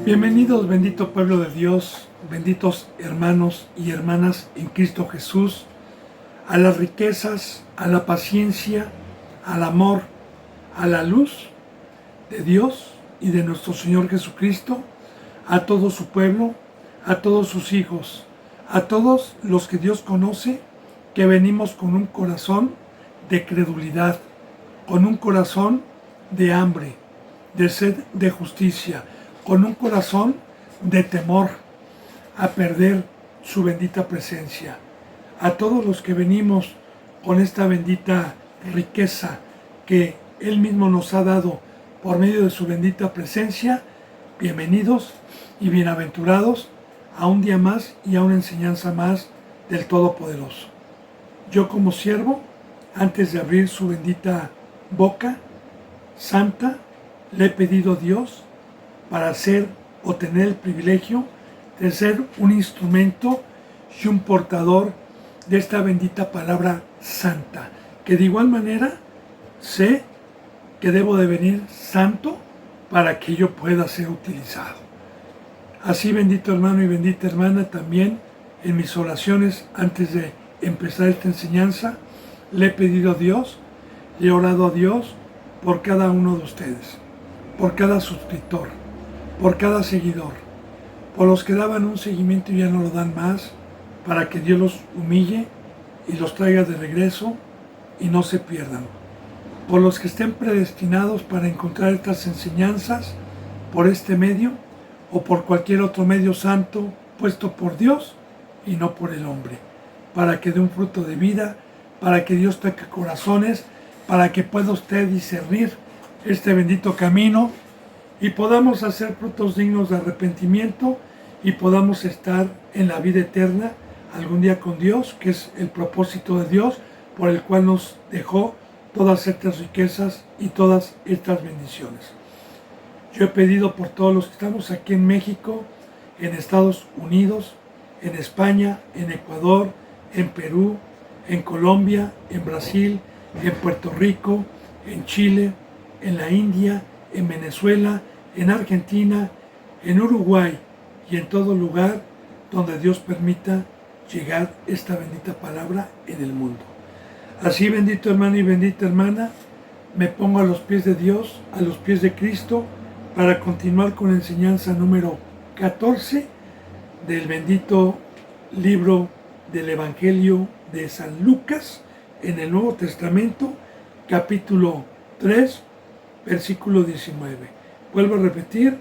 Bienvenidos, bendito pueblo de Dios, benditos hermanos y hermanas en Cristo Jesús, a las riquezas, a la paciencia, al amor, a la luz de Dios y de nuestro Señor Jesucristo, a todo su pueblo, a todos sus hijos, a todos los que Dios conoce, que venimos con un corazón de credulidad, con un corazón de hambre, de sed de justicia, con un corazón de temor a perder su bendita presencia. A todos los que venimos con esta bendita riqueza que Él mismo nos ha dado por medio de su bendita presencia, bienvenidos y bienaventurados a un día más y a una enseñanza más del Todopoderoso. Yo como siervo, antes de abrir su bendita boca santa, le he pedido a Dios para ser o tener el privilegio de ser un instrumento y un portador de esta bendita palabra santa, que de igual manera sé que debo de venir santo para que yo pueda ser utilizado. Así, bendito hermano y bendita hermana, también en mis oraciones antes de empezar esta enseñanza, le he pedido a Dios, le he orado a Dios por cada uno de ustedes, por cada suscriptor, por cada seguidor, por los que daban un seguimiento y ya no lo dan más, para que Dios los humille y los traiga de regreso y no se pierdan, por los que estén predestinados para encontrar estas enseñanzas por este medio o por cualquier otro medio santo puesto por Dios y no por el hombre, para que dé un fruto de vida, para que Dios toque corazones, para que pueda usted discernir este bendito camino y podamos hacer frutos dignos de arrepentimiento y podamos estar en la vida eterna algún día con Dios, que es el propósito de Dios por el cual nos dejó todas estas riquezas y todas estas bendiciones. Yo he pedido por todos los que estamos aquí en México, en Estados Unidos, en España, en Ecuador, en Perú, en Colombia, en Brasil, en Puerto Rico, en Chile, en la India, en Venezuela, en Argentina, en Uruguay y en todo lugar donde Dios permita llegar esta bendita palabra en el mundo. Así, bendito hermano y bendita hermana, me pongo a los pies de Dios, a los pies de Cristo, para continuar con la enseñanza número 14 del bendito libro del Evangelio de San Lucas en el Nuevo Testamento, capítulo 3, versículo 19. Vuelvo a repetir,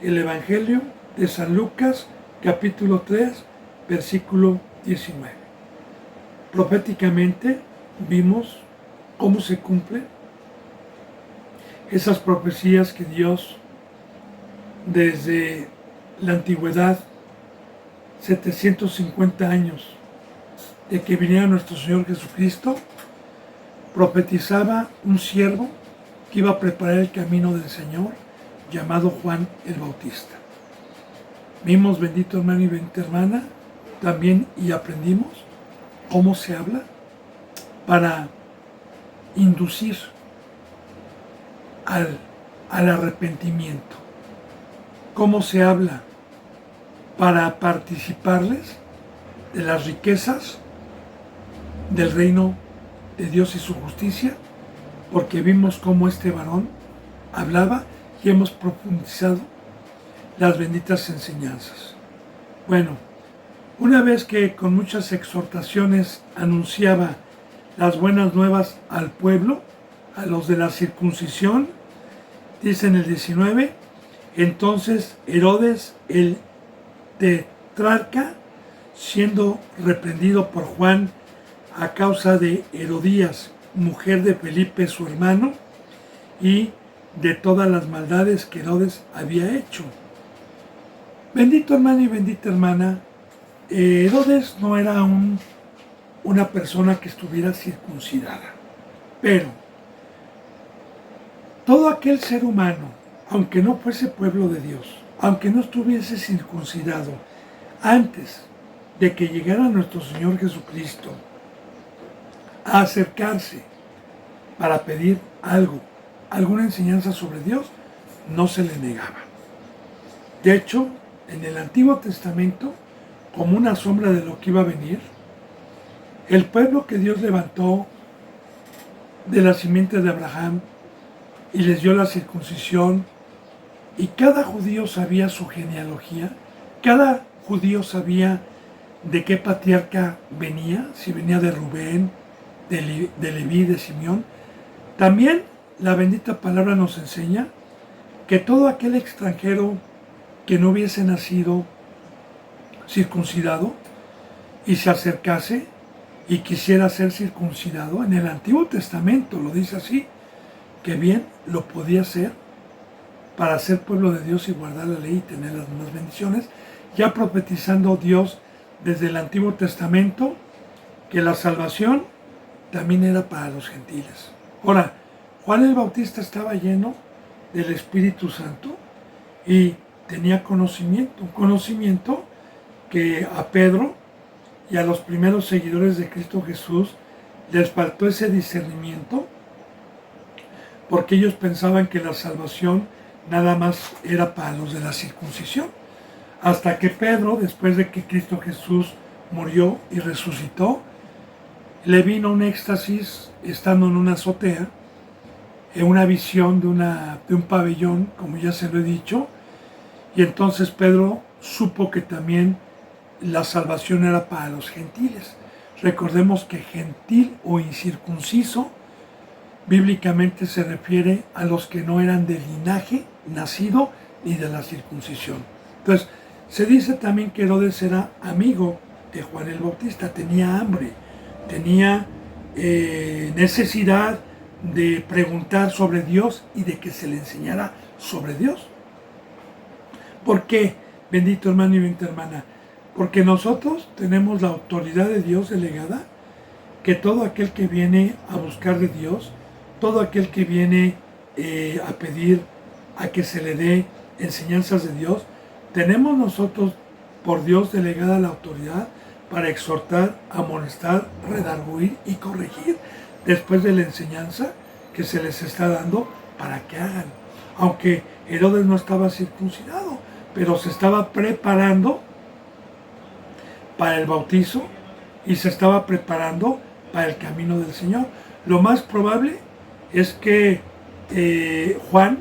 el Evangelio de San Lucas, capítulo 3, versículo 19. Proféticamente vimos cómo se cumplen esas profecías que Dios desde la antigüedad, 750 años de que viniera nuestro Señor Jesucristo, profetizaba un siervo que iba a preparar el camino del Señor, llamado Juan el Bautista. Vimos, bendito hermano y bendita hermana, también y aprendimos cómo se habla para inducir al arrepentimiento, cómo se habla para participarles de las riquezas del reino de Dios y su justicia, porque vimos cómo este varón hablaba y hemos profundizado las benditas enseñanzas. Bueno, una vez que con muchas exhortaciones anunciaba las buenas nuevas al pueblo, a los de la circuncisión, dice en el 19, entonces Herodes el tetrarca, siendo reprendido por Juan a causa de Herodías, mujer de Felipe su hermano, y de todas las maldades que Herodes había hecho. Bendito hermano y bendita hermana, Herodes no era una persona que estuviera circuncidada, pero todo aquel ser humano, aunque no fuese pueblo de Dios, aunque no estuviese circuncidado, antes de que llegara nuestro Señor Jesucristo a acercarse para pedir algo, alguna enseñanza sobre Dios, no se le negaba. De hecho, en el Antiguo Testamento, como una sombra de lo que iba a venir, el pueblo que Dios levantó de la simiente de Abraham y les dio la circuncisión, y cada judío sabía su genealogía, cada judío sabía de qué patriarca venía, si venía de Rubén, de Leví, de Simeón. También la bendita palabra nos enseña que todo aquel extranjero que no hubiese nacido circuncidado y se acercase y quisiera ser circuncidado, en el Antiguo Testamento lo dice así, que bien lo podía hacer para ser pueblo de Dios y guardar la ley y tener las demás bendiciones, ya profetizando Dios desde el Antiguo Testamento que la salvación también era para los gentiles. Ahora, Juan el Bautista estaba lleno del Espíritu Santo y tenía conocimiento, un conocimiento que a Pedro y a los primeros seguidores de Cristo Jesús les faltó ese discernimiento, porque ellos pensaban que la salvación nada más era para los de la circuncisión. Hasta que Pedro, después de que Cristo Jesús murió y resucitó, le vino un éxtasis estando en una azotea, en una visión de un pabellón, como ya se lo he dicho, y entonces Pedro supo que también la salvación era para los gentiles. Recordemos que gentil o incircunciso bíblicamente se refiere a los que no eran de linaje nacido ni de la circuncisión. Entonces, se dice también que Herodes era amigo de Juan el Bautista, tenía hambre, tenía necesidad de preguntar sobre Dios y de que se le enseñara sobre Dios. ¿Por qué, bendito hermano y bendita hermana? Porque nosotros tenemos la autoridad de Dios delegada, que todo aquel que viene a buscar de Dios, todo aquel que viene a pedir a que se le dé enseñanzas de Dios, tenemos nosotros por Dios delegada la autoridad para exhortar, amonestar, redarguir y corregir después de la enseñanza que se les está dando para que hagan. Aunque Herodes no estaba circuncidado, pero se estaba preparando para el bautizo y se estaba preparando para el camino del Señor. Lo más probable es que Juan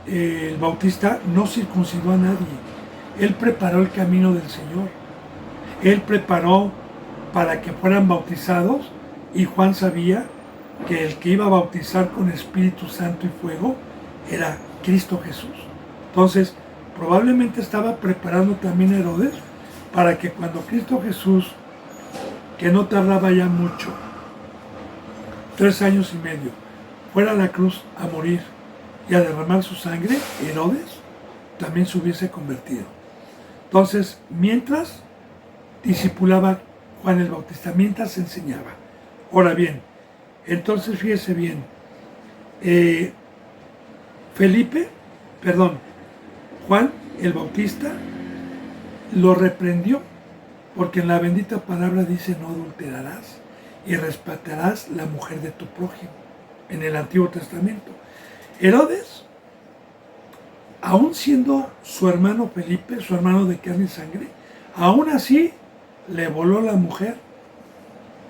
el Bautista no circuncidó a nadie. Él preparó el camino del Señor. Él preparó para que fueran bautizados, y Juan sabía que el que iba a bautizar con Espíritu Santo y fuego era Cristo Jesús. Entonces, probablemente estaba preparando también a Herodes para que cuando Cristo Jesús, que no tardaba ya mucho, 3 años y medio, fuera a la cruz a morir y a derramar su sangre, Herodes también se hubiese convertido. Entonces, mientras discipulaba Juan el Bautista, mientras enseñaba. Ahora bien, entonces fíjese bien, Juan el Bautista lo reprendió, porque en la bendita palabra dice: no adulterarás y respetarás la mujer de tu prójimo, en el Antiguo Testamento. Herodes, aún siendo su hermano Felipe, su hermano de carne y sangre, aún así le voló la mujer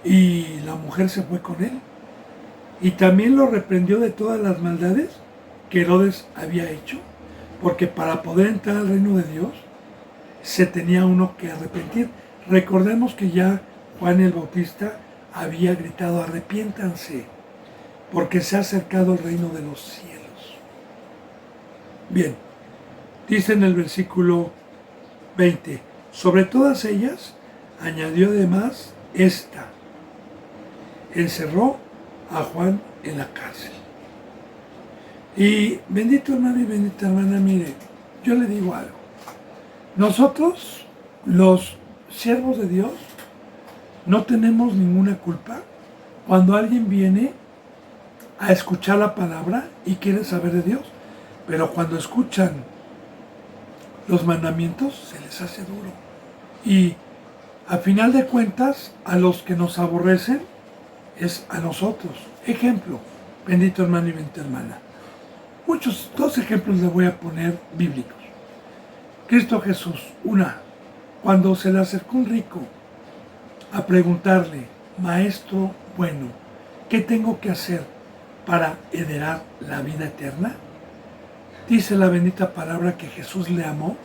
y la mujer se fue con él. Y también lo reprendió de todas las maldades que Herodes había hecho, porque para poder entrar al reino de Dios se tenía uno que arrepentir. Recordemos que ya Juan el Bautista había gritado: arrepiéntanse, porque se ha acercado el reino de los cielos. Bien, dice en el versículo 20, sobre todas ellas añadió además esta: encerró a Juan en la cárcel. Y bendito hermano y bendita hermana, mire, yo le digo algo. Nosotros, los siervos de Dios, no tenemos ninguna culpa cuando alguien viene a escuchar la palabra y quiere saber de Dios. Pero cuando escuchan los mandamientos, se les hace duro. Y a final de cuentas, a los que nos aborrecen es a nosotros. Ejemplo, bendito hermano y bendita hermana. Dos ejemplos le voy a poner bíblicos. Cristo Jesús, cuando se le acercó un rico a preguntarle, Maestro bueno, ¿qué tengo que hacer para heredar la vida eterna? Dice la bendita palabra que Jesús le amó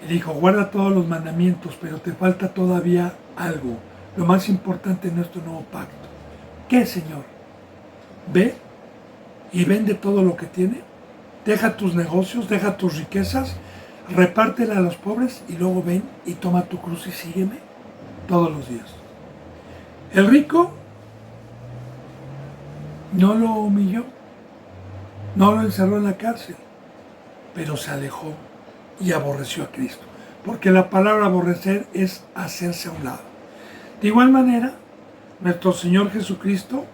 y dijo, guarda todos los mandamientos, pero te falta todavía algo, lo más importante en nuestro nuevo pacto. ¿Qué, Señor? Ve y vende todo lo que tiene, deja tus negocios, deja tus riquezas, repártela a los pobres y luego ven y toma tu cruz y sígueme todos los días. El rico no lo humilló, no lo encerró en la cárcel, pero se alejó y aborreció a Cristo, porque la palabra aborrecer es hacerse a un lado. De igual manera, nuestro Señor Jesucristo,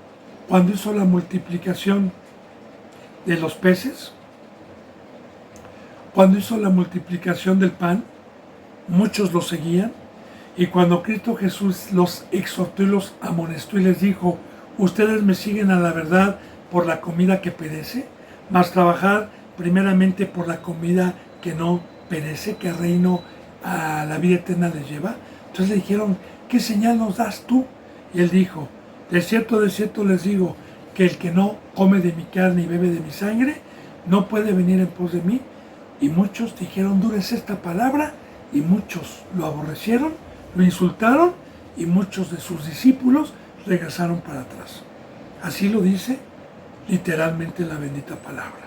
cuando hizo la multiplicación de los peces, cuando hizo la multiplicación del pan, muchos lo seguían, y cuando Cristo Jesús los exhortó y los amonestó y les dijo, ustedes me siguen a la verdad por la comida que perece, mas trabajar primeramente por la comida que no perece, que el reino a la vida eterna les lleva. Entonces le dijeron, ¿qué señal nos das tú? Y él dijo, de cierto les digo, que el que no come de mi carne y bebe de mi sangre, no puede venir en pos de mí. Y muchos dijeron, dura es esta palabra, y muchos lo aborrecieron, lo insultaron, y muchos de sus discípulos regresaron para atrás. Así lo dice literalmente la bendita palabra.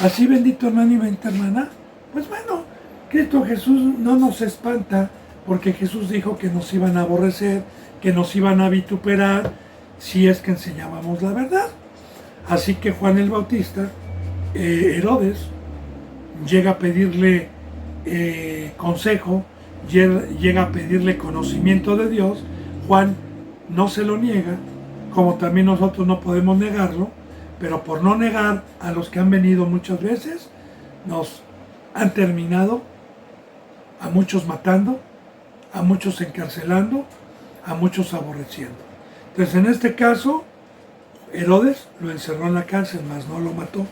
Así, bendito hermano y bendita hermana, pues bueno, Cristo Jesús no nos espanta, porque Jesús dijo que nos iban a aborrecer, que nos iban a vituperar, si es que enseñábamos la verdad. Así que Juan el Bautista, Herodes, llega a pedirle consejo, llega a pedirle conocimiento de Dios. Juan no se lo niega, como también nosotros no podemos negarlo, pero por no negar a los que han venido muchas veces, nos han terminado a muchos matando, a muchos encarcelando, a muchos aborreciendo. Entonces, en este caso, Herodes lo encerró en la cárcel, mas no lo mató,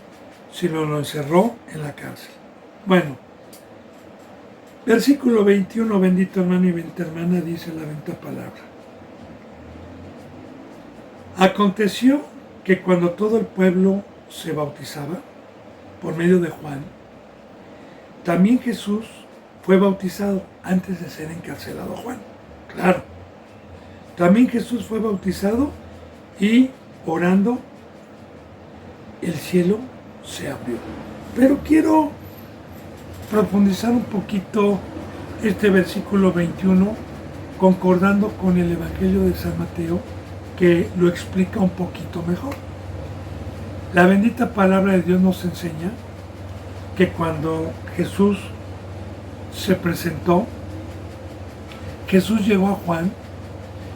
sino lo encerró en la cárcel. Bueno, versículo 21, bendito hermano y bendita hermana, dice la bendita palabra. Aconteció que cuando todo el pueblo se bautizaba por medio de Juan, también Jesús fue bautizado antes de ser encarcelado Juan. Claro, también Jesús fue bautizado y orando el cielo se abrió. Pero quiero profundizar un poquito este versículo 21 concordando con el Evangelio de San Mateo, que lo explica un poquito mejor. La bendita palabra de Dios nos enseña que cuando Jesús se presentó, Jesús llegó a Juan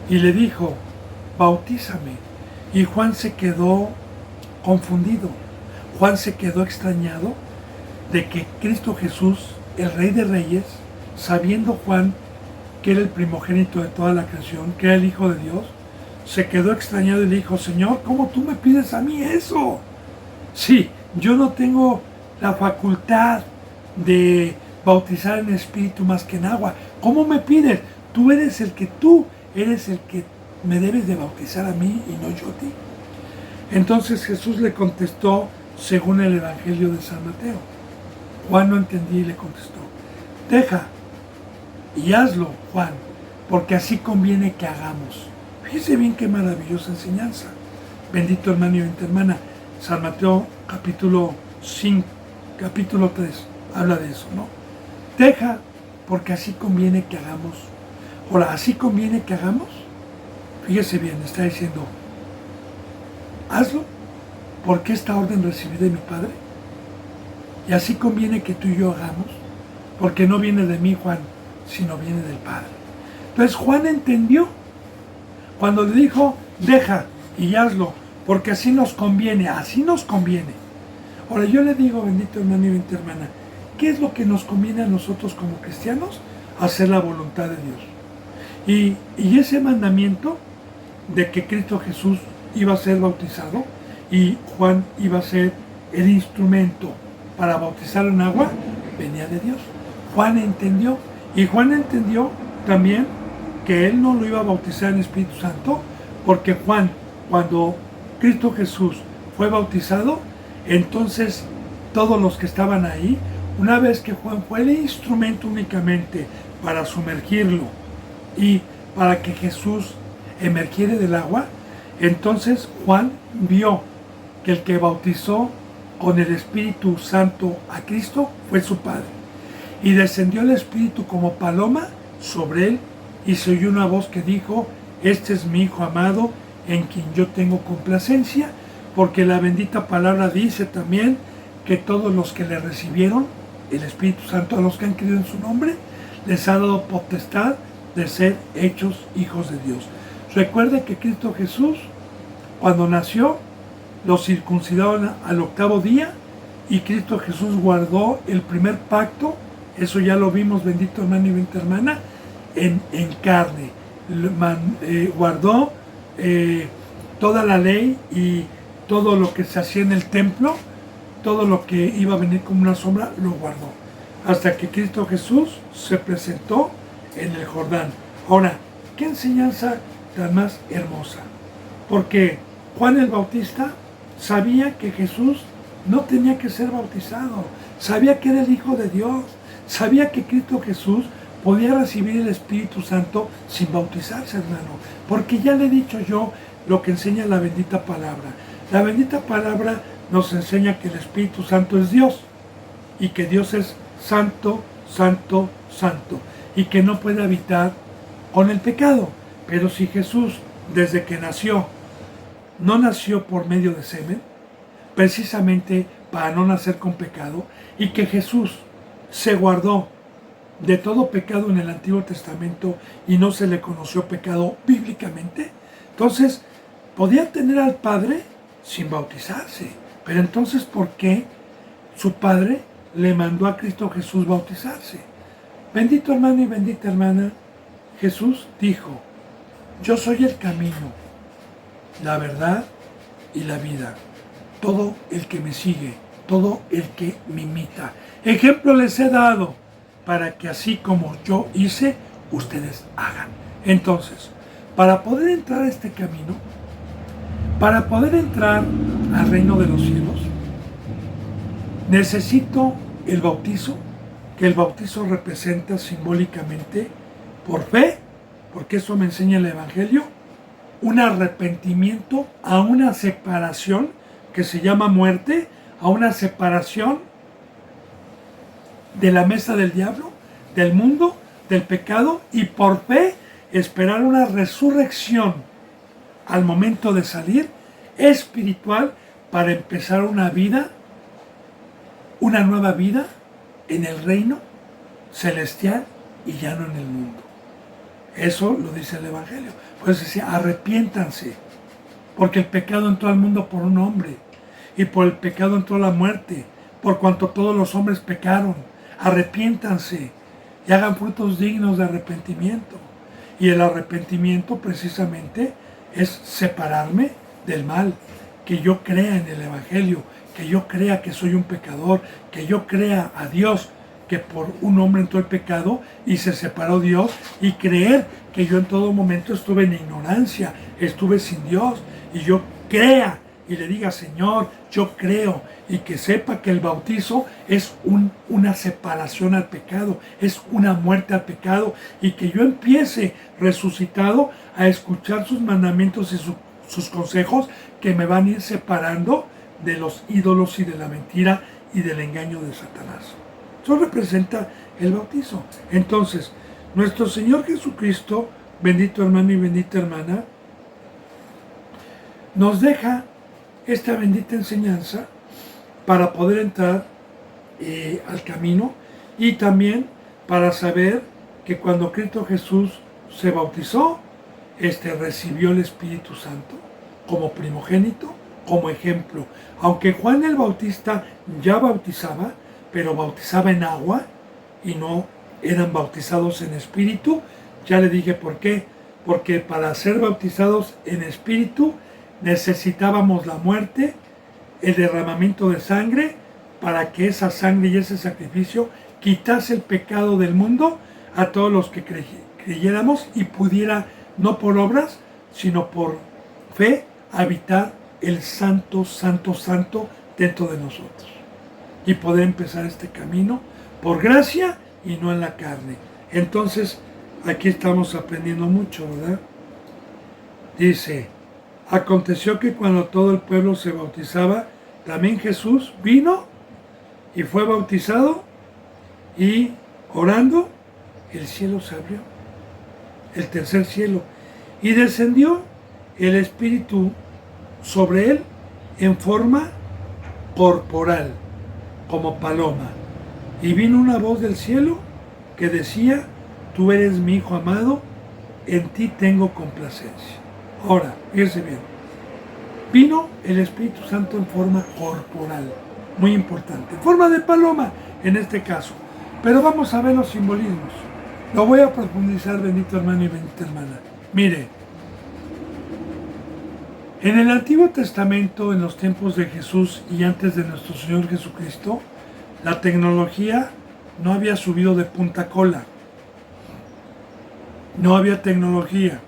y le dijo, bautízame. Y Juan se quedó confundido. Juan se quedó extrañado de que Cristo Jesús, el Rey de Reyes, sabiendo Juan que era el primogénito de toda la creación, que era el Hijo de Dios, se quedó extrañado y le dijo, Señor, ¿cómo tú me pides a mí eso? Sí, yo no tengo la facultad de bautizar en espíritu más que en agua. ¿Cómo me pides? Tú eres el que me debes de bautizar a mí y no yo a ti. Entonces Jesús le contestó según el Evangelio de San Mateo. Juan no entendía y le contestó, deja y hazlo, Juan, porque así conviene que hagamos. Fíjese bien qué maravillosa enseñanza. Bendito hermano y bendita hermana. San Mateo capítulo 3 habla de eso, ¿no? Deja, porque así conviene que hagamos. Ahora, así conviene que hagamos. Fíjese bien, está diciendo, hazlo, porque esta orden recibí de mi Padre. Y así conviene que tú y yo hagamos, porque no viene de mí, Juan, sino viene del Padre. Entonces Juan entendió cuando le dijo, deja y hazlo, porque así nos conviene, así nos conviene. Ahora yo le digo, bendito hermano y bendita hermana, ¿qué es lo que nos conviene a nosotros como cristianos? Hacer la voluntad de Dios. Y ese mandamiento de que Cristo Jesús iba a ser bautizado y Juan iba a ser el instrumento para bautizar en agua, venía de Dios. Juan entendió. Y Juan entendió también que él no lo iba a bautizar en Espíritu Santo, porque Juan, cuando Cristo Jesús fue bautizado, entonces todos los que estaban ahí, una vez que Juan fue el instrumento únicamente para sumergirlo y para que Jesús emergiera del agua, entonces Juan vio que el que bautizó con el Espíritu Santo a Cristo fue su Padre. Y descendió el Espíritu como paloma sobre él, y se oyó una voz que dijo: este es mi Hijo amado, en quien yo tengo complacencia, porque la bendita palabra dice también que todos los que le recibieron el Espíritu Santo, a los que han creído en su nombre, les ha dado potestad de ser hechos hijos de Dios. Recuerde que Cristo Jesús, cuando nació, lo circuncidaron al 8º día, y Cristo Jesús guardó el primer pacto, eso ya lo vimos, bendito hermano y bendita hermana, en carne. Guardó toda la ley y todo lo que se hacía en el templo, todo lo que iba a venir como una sombra, lo guardó. Hasta que Cristo Jesús se presentó en el Jordán. Ahora, qué enseñanza tan más hermosa. Porque Juan el Bautista sabía que Jesús no tenía que ser bautizado. Sabía que era el Hijo de Dios. Sabía que Cristo Jesús podía recibir el Espíritu Santo sin bautizarse, hermano. Porque ya le he dicho yo lo que enseña la bendita palabra. La bendita palabra nos enseña que el Espíritu Santo es Dios. Y que Dios es santo, santo, santo. Y que no puede habitar con el pecado. Pero si Jesús, desde que nació, no nació por medio de semen, precisamente para no nacer con pecado, y que Jesús se guardó de todo pecado en el Antiguo Testamento y no se le conoció pecado bíblicamente, entonces podía tener al Padre sin bautizarse. Pero entonces, ¿por qué su Padre le mandó a Cristo Jesús bautizarse? Bendito hermano y bendita hermana, Jesús dijo: yo soy el camino, la verdad y la vida. Todo el que me sigue, todo el que me imita. Ejemplo les he dado para que así como yo hice, ustedes hagan. Entonces, para poder entrar a este camino, para poder entrar al reino de los cielos, necesito el bautizo, que el bautizo representa simbólicamente por fe, porque eso me enseña el Evangelio, un arrepentimiento a una separación que se llama muerte, a una separación de la mesa del diablo, del mundo, del pecado, y por fe esperar una resurrección al momento de salir espiritual para empezar una vida, una nueva vida en el reino celestial y ya no en el mundo. Eso lo dice el Evangelio. Por eso decía: arrepiéntanse, porque el pecado entró al mundo por un hombre, y por el pecado entró la muerte, por cuanto todos los hombres pecaron. Arrepiéntanse y hagan frutos dignos de arrepentimiento. Y el arrepentimiento precisamente es separarme del mal, que yo crea en el Evangelio, que yo crea que soy un pecador, que yo crea a Dios, que por un hombre entró el pecado y se separó Dios, y creer que yo en todo momento estuve en ignorancia, estuve sin Dios, y yo crea y le diga: Señor, yo creo, y que sepa que el bautizo es una separación al pecado, es una muerte al pecado, y que yo empiece resucitado a escuchar sus mandamientos y sus consejos, que me van a ir separando de los ídolos y de la mentira y del engaño de Satanás. Eso representa el bautizo. Entonces, nuestro Señor Jesucristo, bendito hermano y bendita hermana, nos deja esta bendita enseñanza para poder entrar al camino, y también para saber que cuando Cristo Jesús se bautizó, recibió el Espíritu Santo como primogénito, como ejemplo. Aunque Juan el Bautista ya bautizaba, pero bautizaba en agua y no eran bautizados en espíritu. Ya le dije por qué. Porque para ser bautizados en espíritu necesitábamos la muerte, el derramamiento de sangre, para que esa sangre y ese sacrificio quitase el pecado del mundo a todos los que creyéramos y pudiera, no por obras, sino por fe, habitar el santo, santo, santo dentro de nosotros. Y poder empezar este camino por gracia y no en la carne. Entonces, aquí estamos aprendiendo mucho, ¿verdad? Dice, aconteció que cuando todo el pueblo se bautizaba, también Jesús vino y fue bautizado, y orando, el cielo se abrió, el tercer cielo, y descendió el Espíritu sobre él en forma corporal, como paloma. Y vino una voz del cielo que decía, tú eres mi Hijo amado, en ti tengo complacencia. Ahora, fíjense bien, vino el Espíritu Santo en forma corporal, muy importante, en forma de paloma en este caso. Pero vamos a ver los simbolismos. Lo voy a profundizar, bendito hermano y bendita hermana. Mire, en el Antiguo Testamento, en los tiempos de Jesús y antes de nuestro Señor Jesucristo, la tecnología no había subido de punta cola. No había tecnología,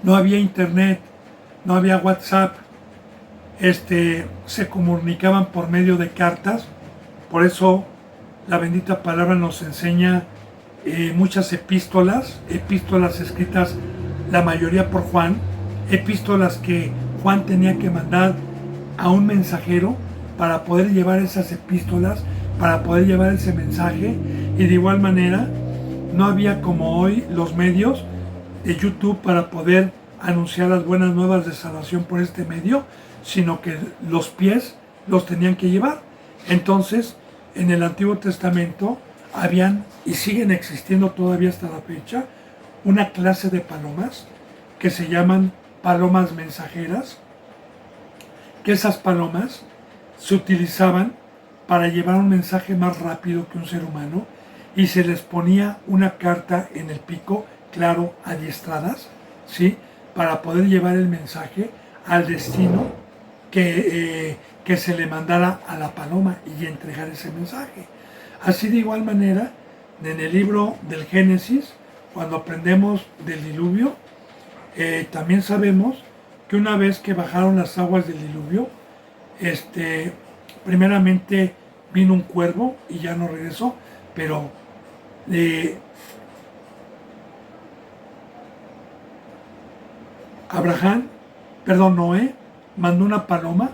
no había internet, no había WhatsApp. Se comunicaban por medio de cartas. Por eso la bendita palabra nos enseña muchas epístolas escritas la mayoría por Juan, epístolas que Juan tenía que mandar a un mensajero para poder llevar esas epístolas, para poder llevar ese mensaje. Y de igual manera no había como hoy los medios de YouTube para poder anunciar las buenas nuevas de salvación por este medio, sino que los pies los tenían que llevar. Entonces, en el Antiguo Testamento habían, y siguen existiendo todavía hasta la fecha, una clase de palomas que se llaman palomas mensajeras, que esas palomas se utilizaban para llevar un mensaje más rápido que un ser humano, y se les ponía una carta en el pico, claro, adiestradas, ¿sí?, para poder llevar el mensaje al destino que se le mandara a la paloma y entregar ese mensaje. Así de igual manera, en el libro del Génesis, cuando aprendemos del diluvio, también sabemos que una vez que bajaron las aguas del diluvio, primeramente vino un cuervo y ya no regresó, pero Noé mandó una paloma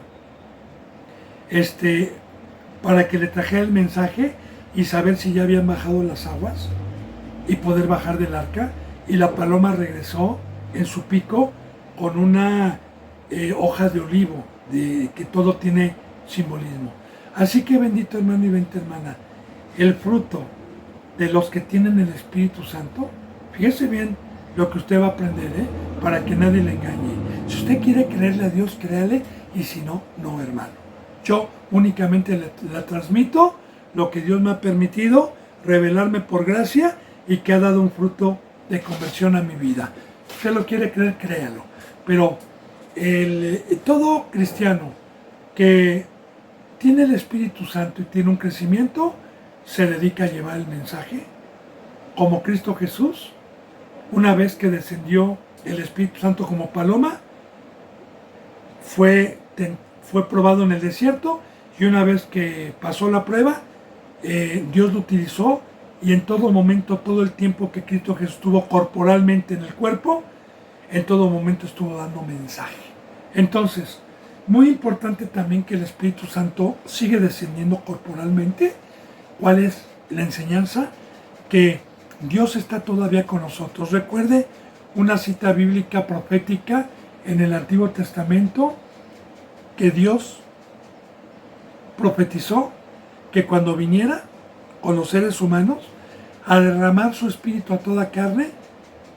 para que le trajera el mensaje y saber si ya habían bajado las aguas y poder bajar del arca. Y la paloma regresó en su pico con una hoja de olivo, que todo tiene simbolismo. Así que, bendito hermano y bendita hermana, el fruto de los que tienen el Espíritu Santo, fíjese bien lo que usted va a aprender, para que nadie le engañe. Si usted quiere creerle a Dios, créale, y si no, no, hermano. Yo únicamente le transmito lo que Dios me ha permitido revelarme por gracia y que ha dado un fruto de conversión a mi vida. Si usted lo quiere creer, créalo. Pero todo cristiano que tiene el Espíritu Santo y tiene un crecimiento, se dedica a llevar el mensaje, como Cristo Jesús, una vez que descendió el Espíritu Santo como paloma, fue probado en el desierto, y una vez que pasó la prueba, Dios lo utilizó, y en todo momento, todo el tiempo que Cristo Jesús estuvo corporalmente en el cuerpo, en todo momento estuvo dando mensaje. Entonces, muy importante también que el Espíritu Santo sigue descendiendo corporalmente. ¿Cuál es la enseñanza? Que Dios está todavía con nosotros. Recuerde una cita bíblica profética en el Antiguo Testamento, que Dios profetizó que cuando viniera con los seres humanos a derramar su espíritu a toda carne,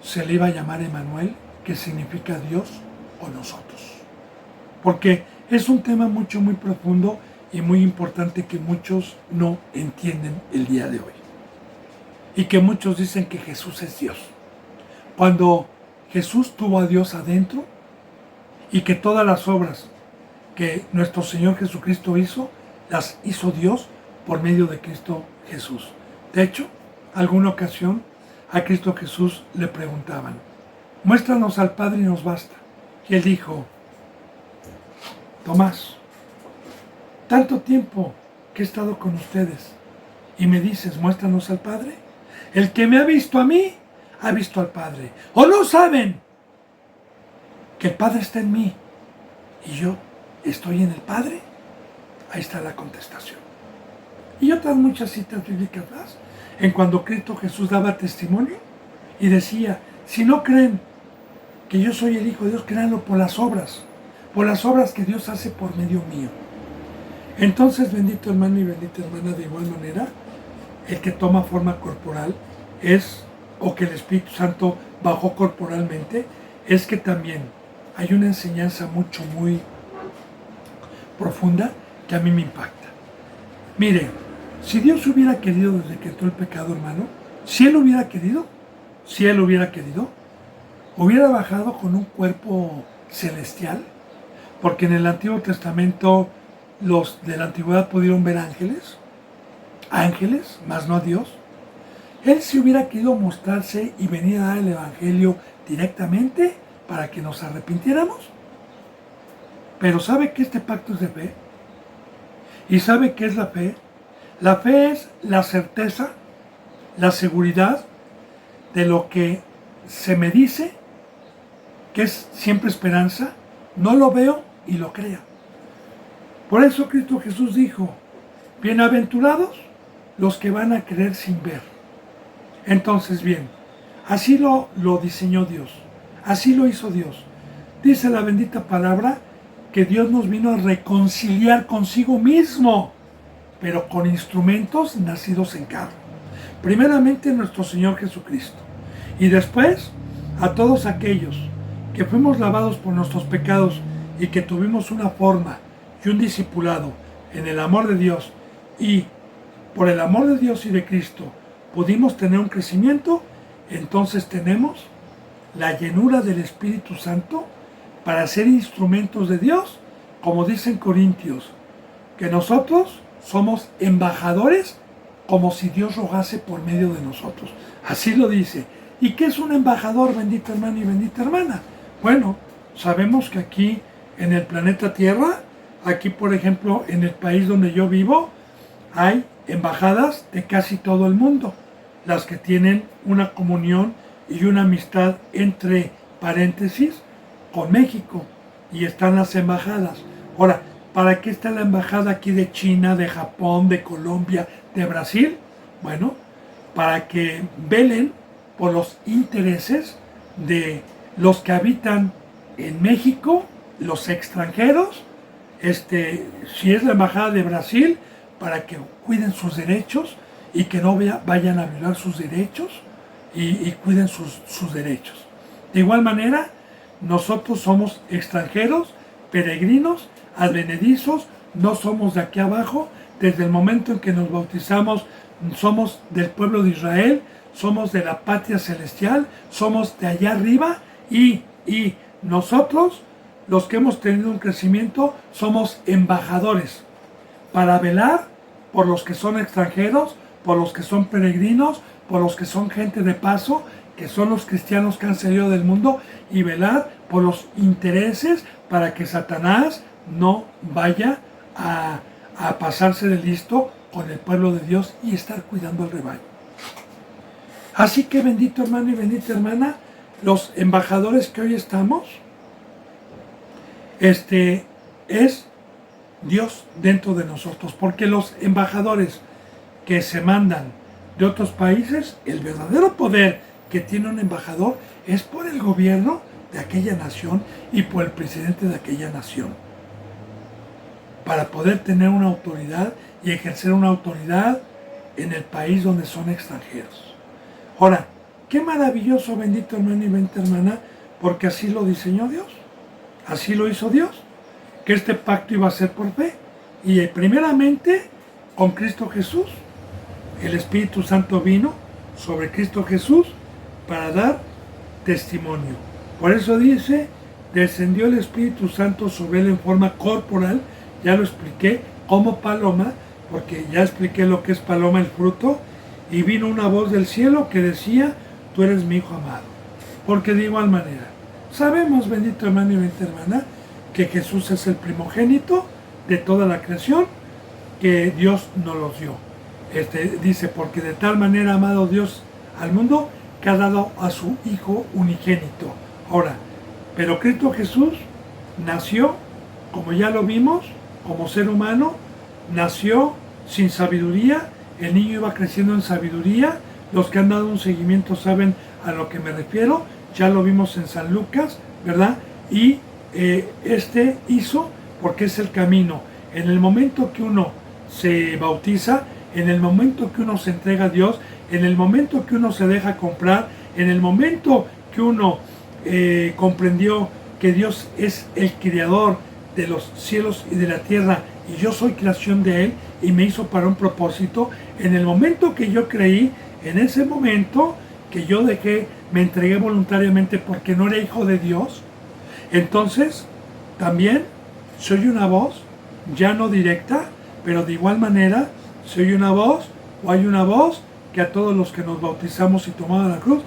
se le iba a llamar Emmanuel, que significa Dios con nosotros. Porque es un tema muy profundo y muy importante que muchos no entienden el día de hoy. Y que muchos dicen que Jesús es Dios, cuando Jesús tuvo a Dios adentro, y que todas las obras que nuestro Señor Jesucristo hizo, las hizo Dios por medio de Cristo Jesús. De hecho, alguna ocasión a Cristo Jesús le preguntaban, muéstranos al Padre y nos basta. Y él dijo, Tomás, tanto tiempo que he estado con ustedes y me dices, muéstranos al Padre. El que me ha visto a mí, ha visto al Padre. ¿O no saben que el Padre está en mí y yo estoy en el Padre? Ahí está la contestación. Y otras muchas citas bíblicas más, en cuando Cristo Jesús daba testimonio y decía, si no creen que yo soy el Hijo de Dios, créanlo por las obras que Dios hace por medio mío. Entonces, bendito hermano y bendita hermana, de igual manera, el que toma forma corporal es, o que el Espíritu Santo bajó corporalmente, es que también hay una enseñanza muy profunda que a mí me impacta. Mire, si Dios hubiera querido desde que entró el pecado, hermano, si Él hubiera querido, hubiera bajado con un cuerpo celestial, porque en el Antiguo Testamento los de la antigüedad pudieron ver ángeles, más no a Dios. Él si hubiera querido mostrarse y venir a dar el Evangelio directamente para que nos arrepintiéramos. Pero ¿sabe que este pacto es de fe? ¿Y sabe qué es la fe? La fe es la certeza, la seguridad de lo que se me dice, que es siempre esperanza, no lo veo y lo crea. Por eso Cristo Jesús dijo, bienaventurados los que van a creer sin ver. Entonces bien, así lo diseñó Dios, así lo hizo Dios. Dice la bendita palabra que Dios nos vino a reconciliar consigo mismo, pero con instrumentos nacidos en carne. Primeramente nuestro Señor Jesucristo, y después a todos aquellos que fuimos lavados por nuestros pecados y que tuvimos una forma y un discipulado en el amor de Dios, y por el amor de Dios y de Cristo pudimos tener un crecimiento. Entonces tenemos la llenura del Espíritu Santo para ser instrumentos de Dios, como dicen Corintios, que nosotros somos embajadores como si Dios rogase por medio de nosotros. Así lo dice. ¿Y qué es un embajador, bendito hermano y bendita hermana? Bueno, sabemos que aquí en el planeta Tierra, aquí por ejemplo en el país donde yo vivo, hay embajadas de casi todo el mundo, las que tienen una comunión y una amistad entre paréntesis con México, y están las embajadas. Ahora, ¿para qué está la embajada aquí de China, de Japón, de Colombia, de Brasil? Bueno, para que velen por los intereses de los que habitan en México, los extranjeros, si es la embajada de Brasil, para que cuiden sus derechos y que no vayan a violar sus derechos y cuiden sus derechos. De igual manera, nosotros somos extranjeros, peregrinos, advenedizos, no somos de aquí abajo. Desde el momento en que nos bautizamos, somos del pueblo de Israel, somos de la patria celestial, somos de allá arriba, y nosotros, los que hemos tenido un crecimiento, somos embajadores para velar por los que son extranjeros, por los que son peregrinos, por los que son gente de paso, que son los cristianos que han salido del mundo, y velar por los intereses para que Satanás no vaya a pasarse de listo con el pueblo de Dios y estar cuidando el rebaño. Así que, bendito hermano y bendita hermana, los embajadores que hoy estamos, es Dios dentro de nosotros, porque los embajadores que se mandan de otros países, el verdadero poder que tiene un embajador es por el gobierno de aquella nación y por el presidente de aquella nación, para poder tener una autoridad y ejercer una autoridad en el país donde son extranjeros. Ahora, qué maravilloso, bendito hermano y bendita hermana, porque así lo diseñó Dios, así lo hizo Dios, que este pacto iba a ser por fe, y primeramente con Cristo Jesús. El Espíritu Santo vino sobre Cristo Jesús para dar testimonio. Por eso dice, descendió el Espíritu Santo sobre él en forma corporal, ya lo expliqué, como paloma, porque ya expliqué lo que es paloma el fruto, y vino una voz del cielo que decía, tú eres mi hijo amado. Porque de igual manera, sabemos, bendito hermano y bendita hermana, que Jesús es el primogénito de toda la creación que Dios nos los dio. Dice, porque de tal manera ha amado Dios al mundo que ha dado a su Hijo unigénito. Ahora, pero Cristo Jesús nació, como ya lo vimos, como ser humano, nació sin sabiduría, el niño iba creciendo en sabiduría, los que han dado un seguimiento saben a lo que me refiero, ya lo vimos en San Lucas, ¿verdad? Y hizo, porque es el camino, en el momento que uno se bautiza, en el momento que uno se entrega a Dios, en el momento que uno se deja comprar, en el momento que uno comprendió que Dios es el creador de los cielos y de la tierra y yo soy creación de Él y me hizo para un propósito, en el momento que yo creí, en ese momento que yo me entregué voluntariamente porque no era hijo de Dios, entonces también soy una voz, ya no directa, pero de igual manera soy una voz o hay una voz que a todos los que nos bautizamos y tomamos la cruz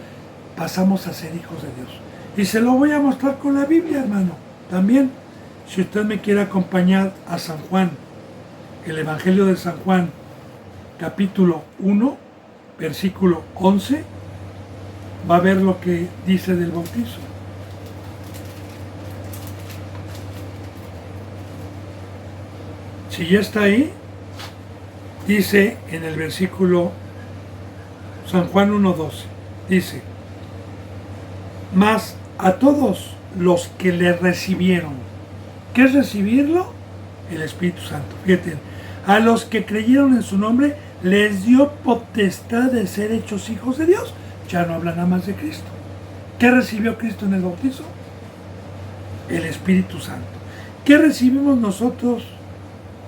pasamos a ser hijos de Dios. Y se lo voy a mostrar con la Biblia, hermano. También, si usted me quiere acompañar a San Juan, el Evangelio de San Juan, capítulo 1, versículo 11, va a ver lo que dice del bautizo. Si ya está ahí, dice en el versículo San Juan 1:12, dice, mas a todos los que le recibieron, ¿qué es recibirlo? El Espíritu Santo. Fíjate, a los que creyeron en su nombre, les dio potestad de ser hechos hijos de Dios. Ya no habla nada más de Cristo. ¿Qué recibió Cristo en el bautizo? El Espíritu Santo. ¿Qué recibimos nosotros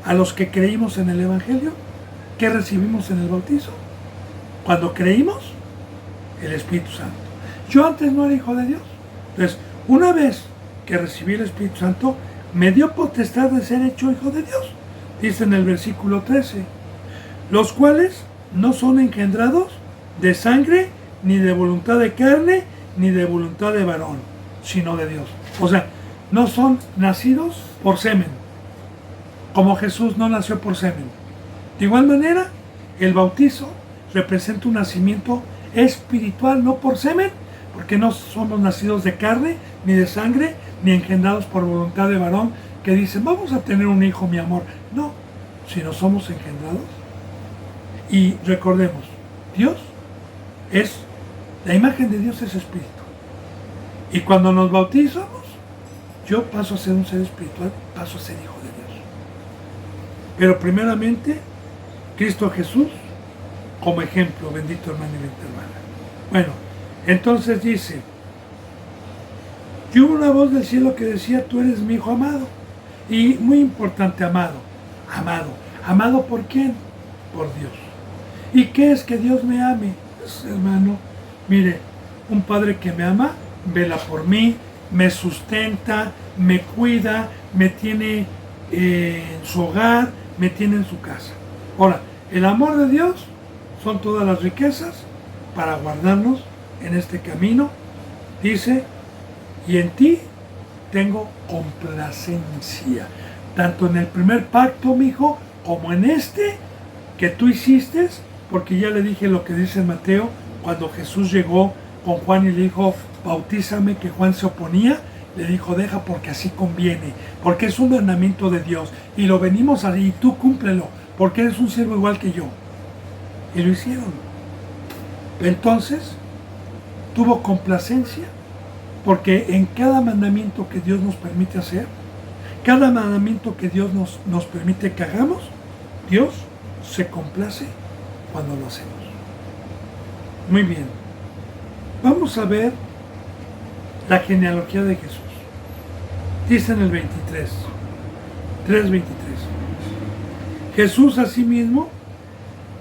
a los que creímos en el Evangelio? ¿Qué recibimos en el bautizo? Cuando creímos, el Espíritu Santo. Yo antes no era hijo de Dios. Entonces, una vez que recibí el Espíritu Santo, me dio potestad de ser hecho hijo de Dios. Dice en el versículo 13, los cuales no son engendrados de sangre, ni de voluntad de carne, ni de voluntad de varón, sino de Dios. O sea, no son nacidos por semen, como Jesús no nació por semen. De igual manera, el bautizo representa un nacimiento espiritual, no por semen, porque no somos nacidos de carne, ni de sangre, ni engendrados por voluntad de varón, que dicen, vamos a tener un hijo, mi amor. No, sino somos engendrados. Y recordemos, la imagen de Dios es espíritu. Y cuando nos bautizamos, yo paso a ser un ser espiritual, paso a ser hijo de Dios. Pero primeramente, Cristo Jesús como ejemplo, bendito hermano y bendita hermana. Bueno, entonces dice, y hubo una voz del cielo que decía, tú eres mi hijo amado. Y muy importante, amado. ¿Amado por quién? Por Dios. ¿Y qué es que Dios me ame? Pues, hermano, mire, un padre que me ama, vela por mí, me sustenta, me cuida, me tiene en su hogar, me tiene en su casa. Ahora, el amor de Dios son todas las riquezas para guardarnos en este camino. Dice, y en ti tengo complacencia, tanto en el primer pacto, mi hijo, como en este que tú hiciste, porque ya le dije lo que dice Mateo, cuando Jesús llegó con Juan y le dijo, bautízame, que Juan se oponía, le dijo, deja porque así conviene, porque es un mandamiento de Dios, y lo venimos a y tú cúmplelo, porque eres un siervo igual que yo. Y lo hicieron. Entonces, tuvo complacencia, porque en cada mandamiento que Dios nos permite hacer, cada mandamiento que Dios nos permite que hagamos, Dios se complace cuando lo hacemos. Muy bien. Vamos a ver la genealogía de Jesús. Dice en el 3:23. Jesús asimismo,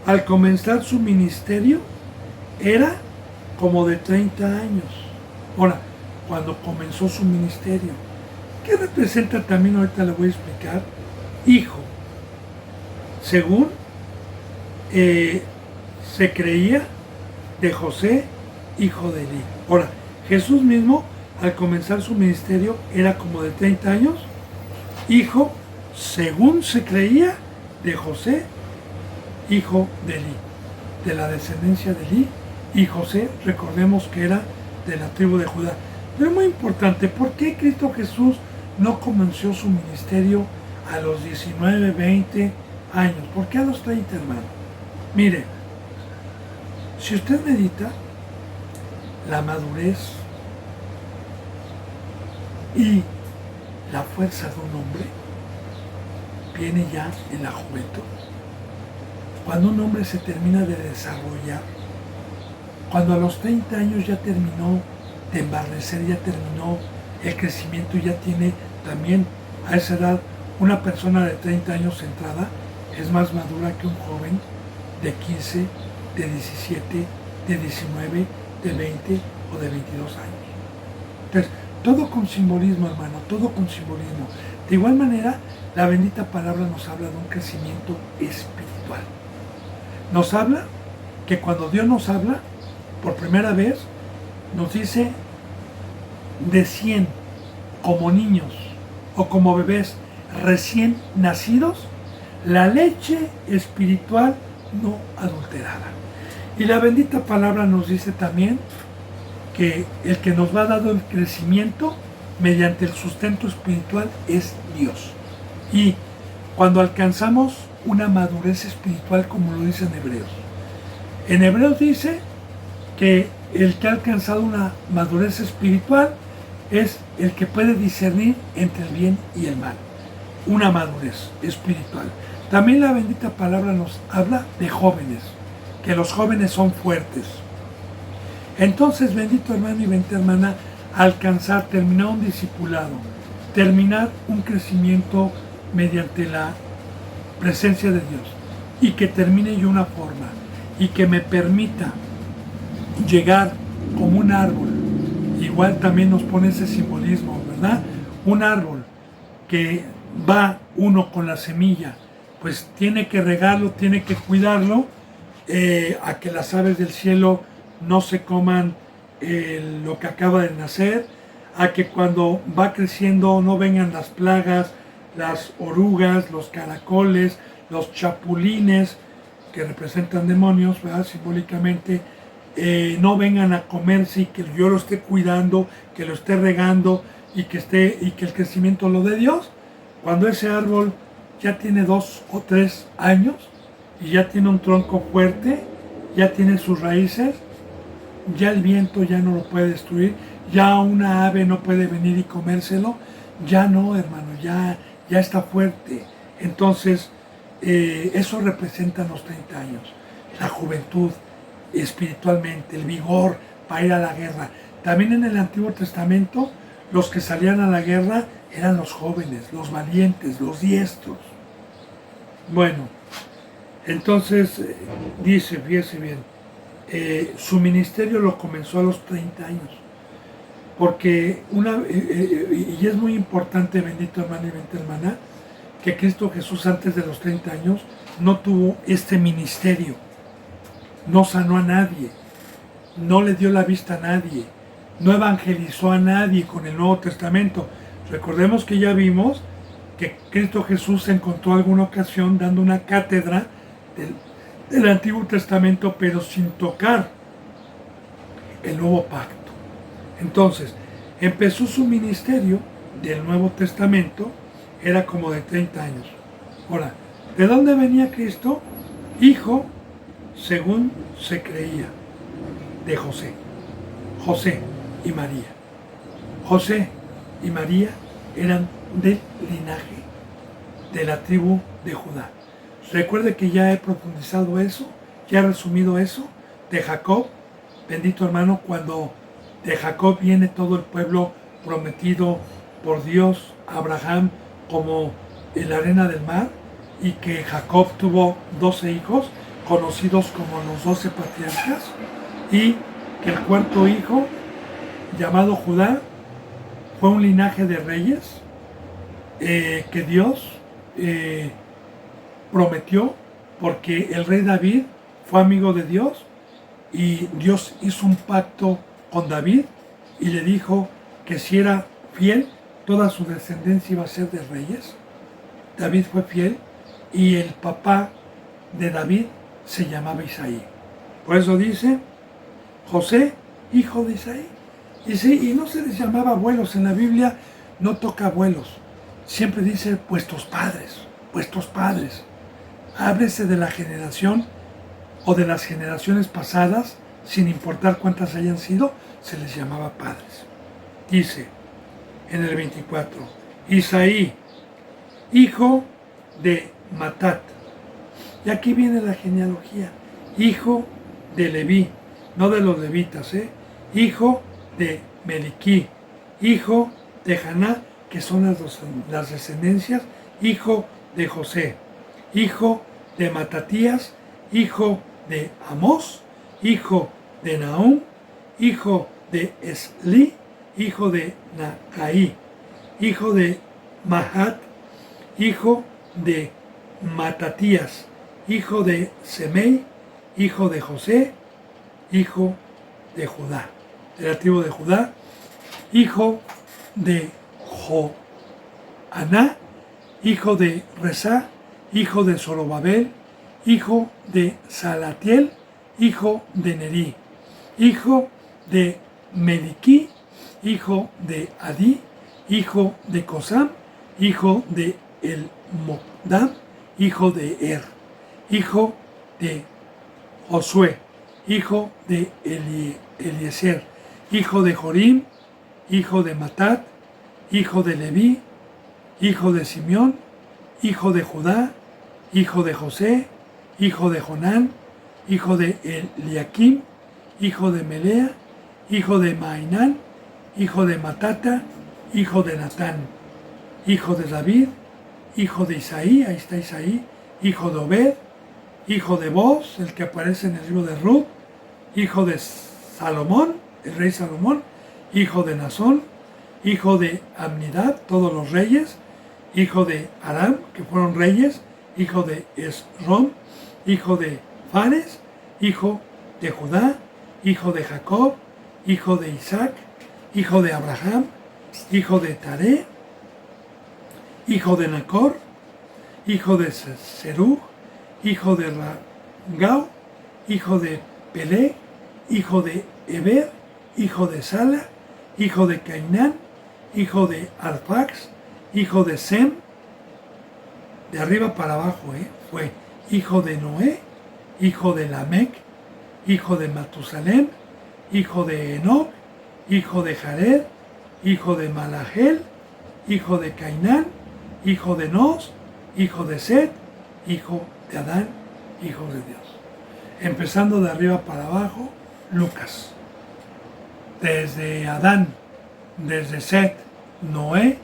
al comenzar su ministerio, era como de 30 años. Ahora, cuando comenzó su ministerio, ¿qué representa también? Ahorita le voy a explicar. Hijo, según eh, se creía de José, hijo de Elí. Ahora, Jesús mismo, al comenzar su ministerio, era como de 30 años, hijo, según se creía, de José, hijo de Elí, de la descendencia de Elí, y José, recordemos que era de la tribu de Judá. Pero es muy importante, ¿por qué Cristo Jesús no comenzó su ministerio a los 19, 20 años? ¿Por qué a los 30, hermano? Mire, si usted medita, la madurez y la fuerza de un hombre viene ya en la juventud. Cuando un hombre se termina de desarrollar, cuando a los 30 años ya terminó de embarnecer, ya terminó el crecimiento y ya tiene también a esa edad, una persona de 30 años centrada es más madura que un joven de 15, de 17, de 19, de 20 o de 22 años. Entonces, todo con simbolismo, hermano, todo con simbolismo. De igual manera, la bendita palabra nos habla de un crecimiento espiritual. Nos habla que cuando Dios nos habla, por primera vez, nos dice de 100 como niños o como bebés recién nacidos, la leche espiritual no adulterada. Y la bendita palabra nos dice también que el que nos va dando el crecimiento mediante el sustento espiritual es Dios. Y cuando alcanzamos una madurez espiritual, como lo dice en Hebreos dice que el que ha alcanzado una madurez espiritual es el que puede discernir entre el bien y el mal. Una madurez espiritual. También la bendita palabra nos habla de jóvenes, que los jóvenes son fuertes. Entonces, bendito hermano y bendita hermana, alcanzar, terminar un discipulado, terminar un crecimiento mediante la presencia de Dios y que termine yo una forma y que me permita llegar como un árbol. Igual también nos pone ese simbolismo, ¿verdad? Un árbol que va uno con la semilla, pues tiene que regarlo, tiene que cuidarlo, a que las aves del cielo no se coman lo que acaba de nacer, a que cuando va creciendo no vengan las plagas, las orugas, los caracoles, los chapulines, que representan demonios, ¿verdad? Simbólicamente, no vengan a comerse y que yo lo esté cuidando, que lo esté regando y que el crecimiento lo dé Dios. Cuando ese árbol ya tiene 2 o 3 años y ya tiene un tronco fuerte, ya tiene sus raíces, ya el viento ya no lo puede destruir, ya una ave no puede venir y comérselo, ya no, hermano, ya está fuerte. Entonces, eso representa los 30 años, la juventud espiritualmente, el vigor para ir a la guerra. También en el Antiguo Testamento, los que salían a la guerra eran los jóvenes, los valientes, los diestros. Bueno, entonces dice, fíjese bien, su ministerio lo comenzó a los 30 años, porque y es muy importante, bendito hermano y bendita hermana, que Cristo Jesús antes de los 30 años no tuvo este ministerio, no sanó a nadie, no le dio la vista a nadie, no evangelizó a nadie con el Nuevo Testamento. Recordemos que ya vimos que Cristo Jesús se encontró alguna ocasión dando una cátedra del Antiguo Testamento, pero sin tocar el Nuevo Pacto. Entonces, empezó su ministerio del Nuevo Testamento, era como de 30 años. Ahora, ¿de dónde venía Cristo? Hijo, según se creía, de José. José y María. José y María eran del linaje de la tribu de Judá. Recuerde que ya he profundizado eso, ya he resumido eso, de Jacob, bendito hermano, cuando de Jacob viene todo el pueblo prometido por Dios a Abraham como en la arena del mar, y que Jacob tuvo 12 hijos, conocidos como los 12 patriarcas, y que el cuarto hijo, llamado Judá, fue un linaje de reyes que Dios prometió porque el rey David fue amigo de Dios y Dios hizo un pacto con David y le dijo que si era fiel, toda su descendencia iba a ser de reyes. David fue fiel y el papá de David se llamaba Isaí. Por eso dice José, hijo de Isaí. Y sí, y no se les llamaba abuelos. En la Biblia no toca abuelos. Siempre dice vuestros padres, vuestros padres. Háblese de la generación o de las generaciones pasadas, sin importar cuántas hayan sido, se les llamaba padres. Dice en el 24, Isaí, hijo de Matat. Y aquí viene la genealogía. Hijo de Leví, no de los levitas, hijo de Meliquí, hijo de Haná, que son las descendencias, hijo de José, hijo de Matatías, hijo de Amós, hijo de Nahum, hijo de Esli, hijo de Nacaí, hijo de Mahat, hijo de Matatías, hijo de Semei, hijo de José, hijo de Judá, de la tribu de Judá, hijo de Joaná, hijo de Resá, hijo de Zorobabel, hijo de Salatiel, hijo de Nerí, hijo de Meliquí, hijo de Adí, hijo de Cosam, hijo de Elmodam, hijo de Er, hijo de Josué, hijo de Eliezer, hijo de Jorim, hijo de Matat, hijo de Leví, hijo de Simeón, hijo de Judá, hijo de José, hijo de Jonán, hijo de Eliakim, hijo de Melea, hijo de Mainán, hijo de Matata, hijo de Natán, hijo de David, hijo de Isaí, ahí está Isaí, hijo de Obed, hijo de Boz, el que aparece en el libro de Ruth, hijo de Salomón, el rey Salomón, hijo de Nazón, hijo de Amnidab, todos los reyes, hijo de Aram, que fueron reyes, hijo de Esrom, hijo de Fares, hijo de Judá, hijo de Jacob, hijo de Isaac, hijo de Abraham, hijo de Taré, hijo de Nacor, hijo de Serug, hijo de Ragau, hijo de Pelé, hijo de Eber, hijo de Sala, hijo de Cainán, hijo de Arfax, hijo de Sem, de arriba para abajo, fue hijo de Noé, hijo de Lamec, hijo de Matusalem, hijo de Enoch, hijo de Jared, hijo de Malahel, hijo de Cainán, hijo de Nos, hijo de Set, hijo de Adán, hijo de Dios. Empezando de arriba para abajo, Lucas. Desde Adán, desde Set, Noé,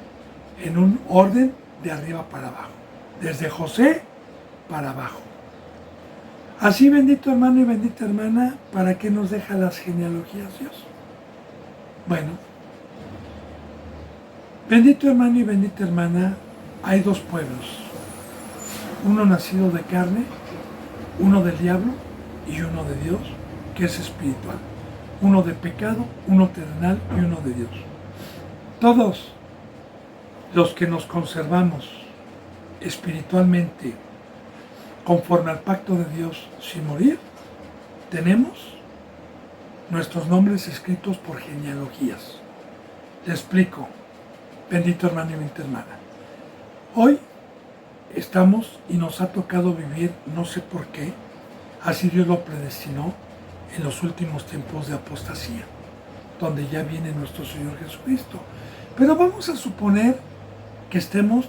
en un orden de arriba para abajo. Desde José para abajo. Así, bendito hermano y bendita hermana, ¿para qué nos deja las genealogías Dios? Bueno, bendito hermano y bendita hermana, hay dos pueblos. Uno nacido de carne, uno del diablo y uno de Dios, que es espiritual. Uno de pecado, uno terrenal y uno de Dios. Todos los que nos conservamos espiritualmente conforme al pacto de Dios sin morir, tenemos nuestros nombres escritos por genealogías. Te explico, bendito hermano y bendita hermana. Hoy estamos y nos ha tocado vivir, no sé por qué, así Dios lo predestinó, en los últimos tiempos de apostasía, donde ya viene nuestro Señor Jesucristo. Pero vamos a suponer que estemos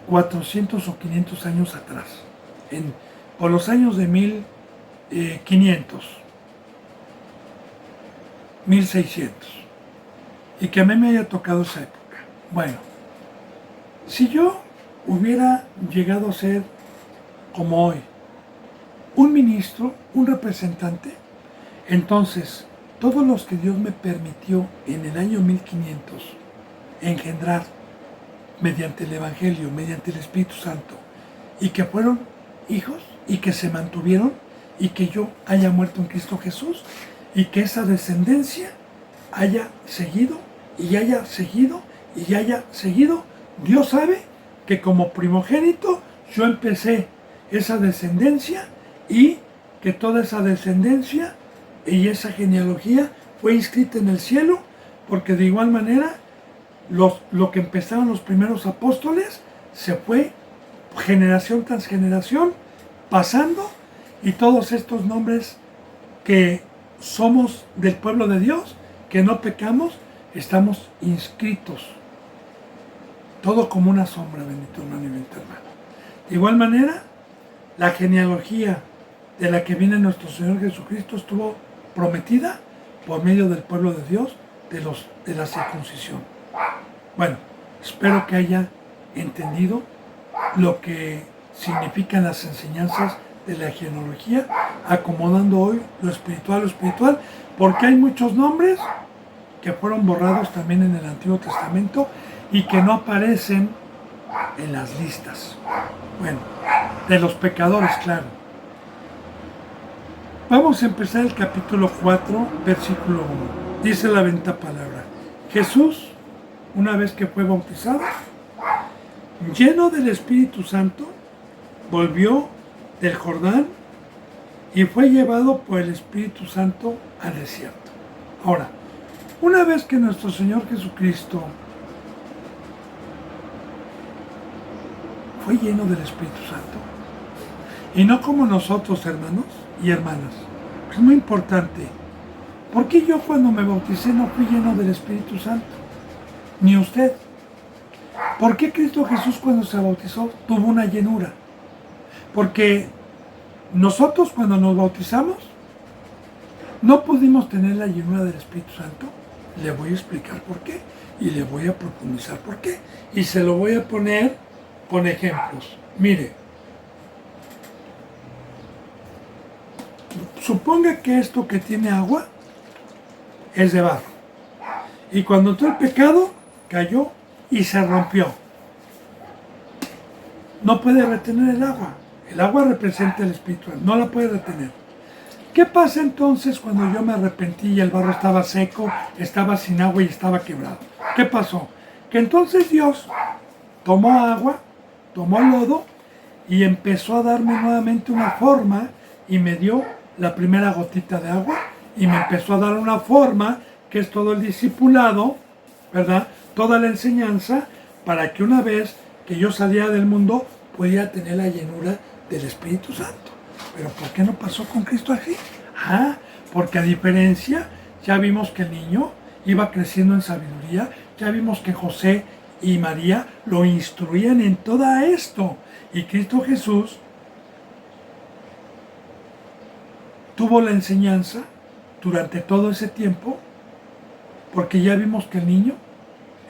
400 o 500 años atrás, por los años de 1500, 1600, y que a mí me haya tocado esa época. Bueno, si yo hubiera llegado a ser, como hoy, un ministro, un representante, entonces todos los que Dios me permitió en el año 1500 engendrar mediante el Evangelio, mediante el Espíritu Santo, y que fueron hijos, y que se mantuvieron y que yo haya muerto en Cristo Jesús y que esa descendencia haya seguido y haya seguido y haya seguido. Dios sabe que como primogénito yo empecé esa descendencia y que toda esa descendencia y esa genealogía fue inscrita en el cielo, porque de igual manera lo que empezaron los primeros apóstoles se fue generación tras generación pasando, y todos estos nombres que somos del pueblo de Dios, que no pecamos, estamos inscritos. Todo como una sombra, bendito hermano y bendita hermana. De igual manera, la genealogía de la que viene nuestro Señor Jesucristo estuvo prometida por medio del pueblo de Dios, de la circuncisión. Bueno, espero que haya entendido lo que significan las enseñanzas de la genealogía, acomodando hoy lo espiritual, porque hay muchos nombres que fueron borrados también en el Antiguo Testamento y que no aparecen en las listas. Bueno, de los pecadores, claro. Vamos a empezar el capítulo 4, versículo 1. Dice la bendita palabra: Jesús, una vez que fue bautizado, lleno del Espíritu Santo, volvió del Jordán y fue llevado por el Espíritu Santo al desierto. Ahora, una vez que nuestro Señor Jesucristo fue lleno del Espíritu Santo, y no como nosotros, hermanos y hermanas, es muy importante. ¿Por qué yo cuando me bauticé no fui lleno del Espíritu Santo? Ni usted. ¿Por qué Cristo Jesús cuando se bautizó tuvo una llenura? Porque nosotros cuando nos bautizamos no pudimos tener la llenura del Espíritu Santo. Le voy a explicar por qué y le voy a profundizar por qué. Y se lo voy a poner con ejemplos. Mire, suponga que esto que tiene agua es de barro. Y cuando entró el pecado, cayó y se rompió. No puede retener el agua. El agua representa el Espíritu, no la puede retener. ¿Qué pasa entonces cuando yo me arrepentí y el barro estaba seco, estaba sin agua y estaba quebrado? ¿Qué pasó? Que entonces Dios tomó agua, tomó lodo y empezó a darme nuevamente una forma y me dio la primera gotita de agua y me empezó a dar una forma que es todo el discipulado, ¿verdad? Toda la enseñanza para que una vez que yo saliera del mundo pudiera tener la llenura del Espíritu Santo. Pero ¿por qué no pasó con Cristo así? Porque a diferencia, ya vimos que el niño iba creciendo en sabiduría, ya vimos que José y María lo instruían en todo esto. Y Cristo Jesús tuvo la enseñanza durante todo ese tiempo, porque ya vimos que el niño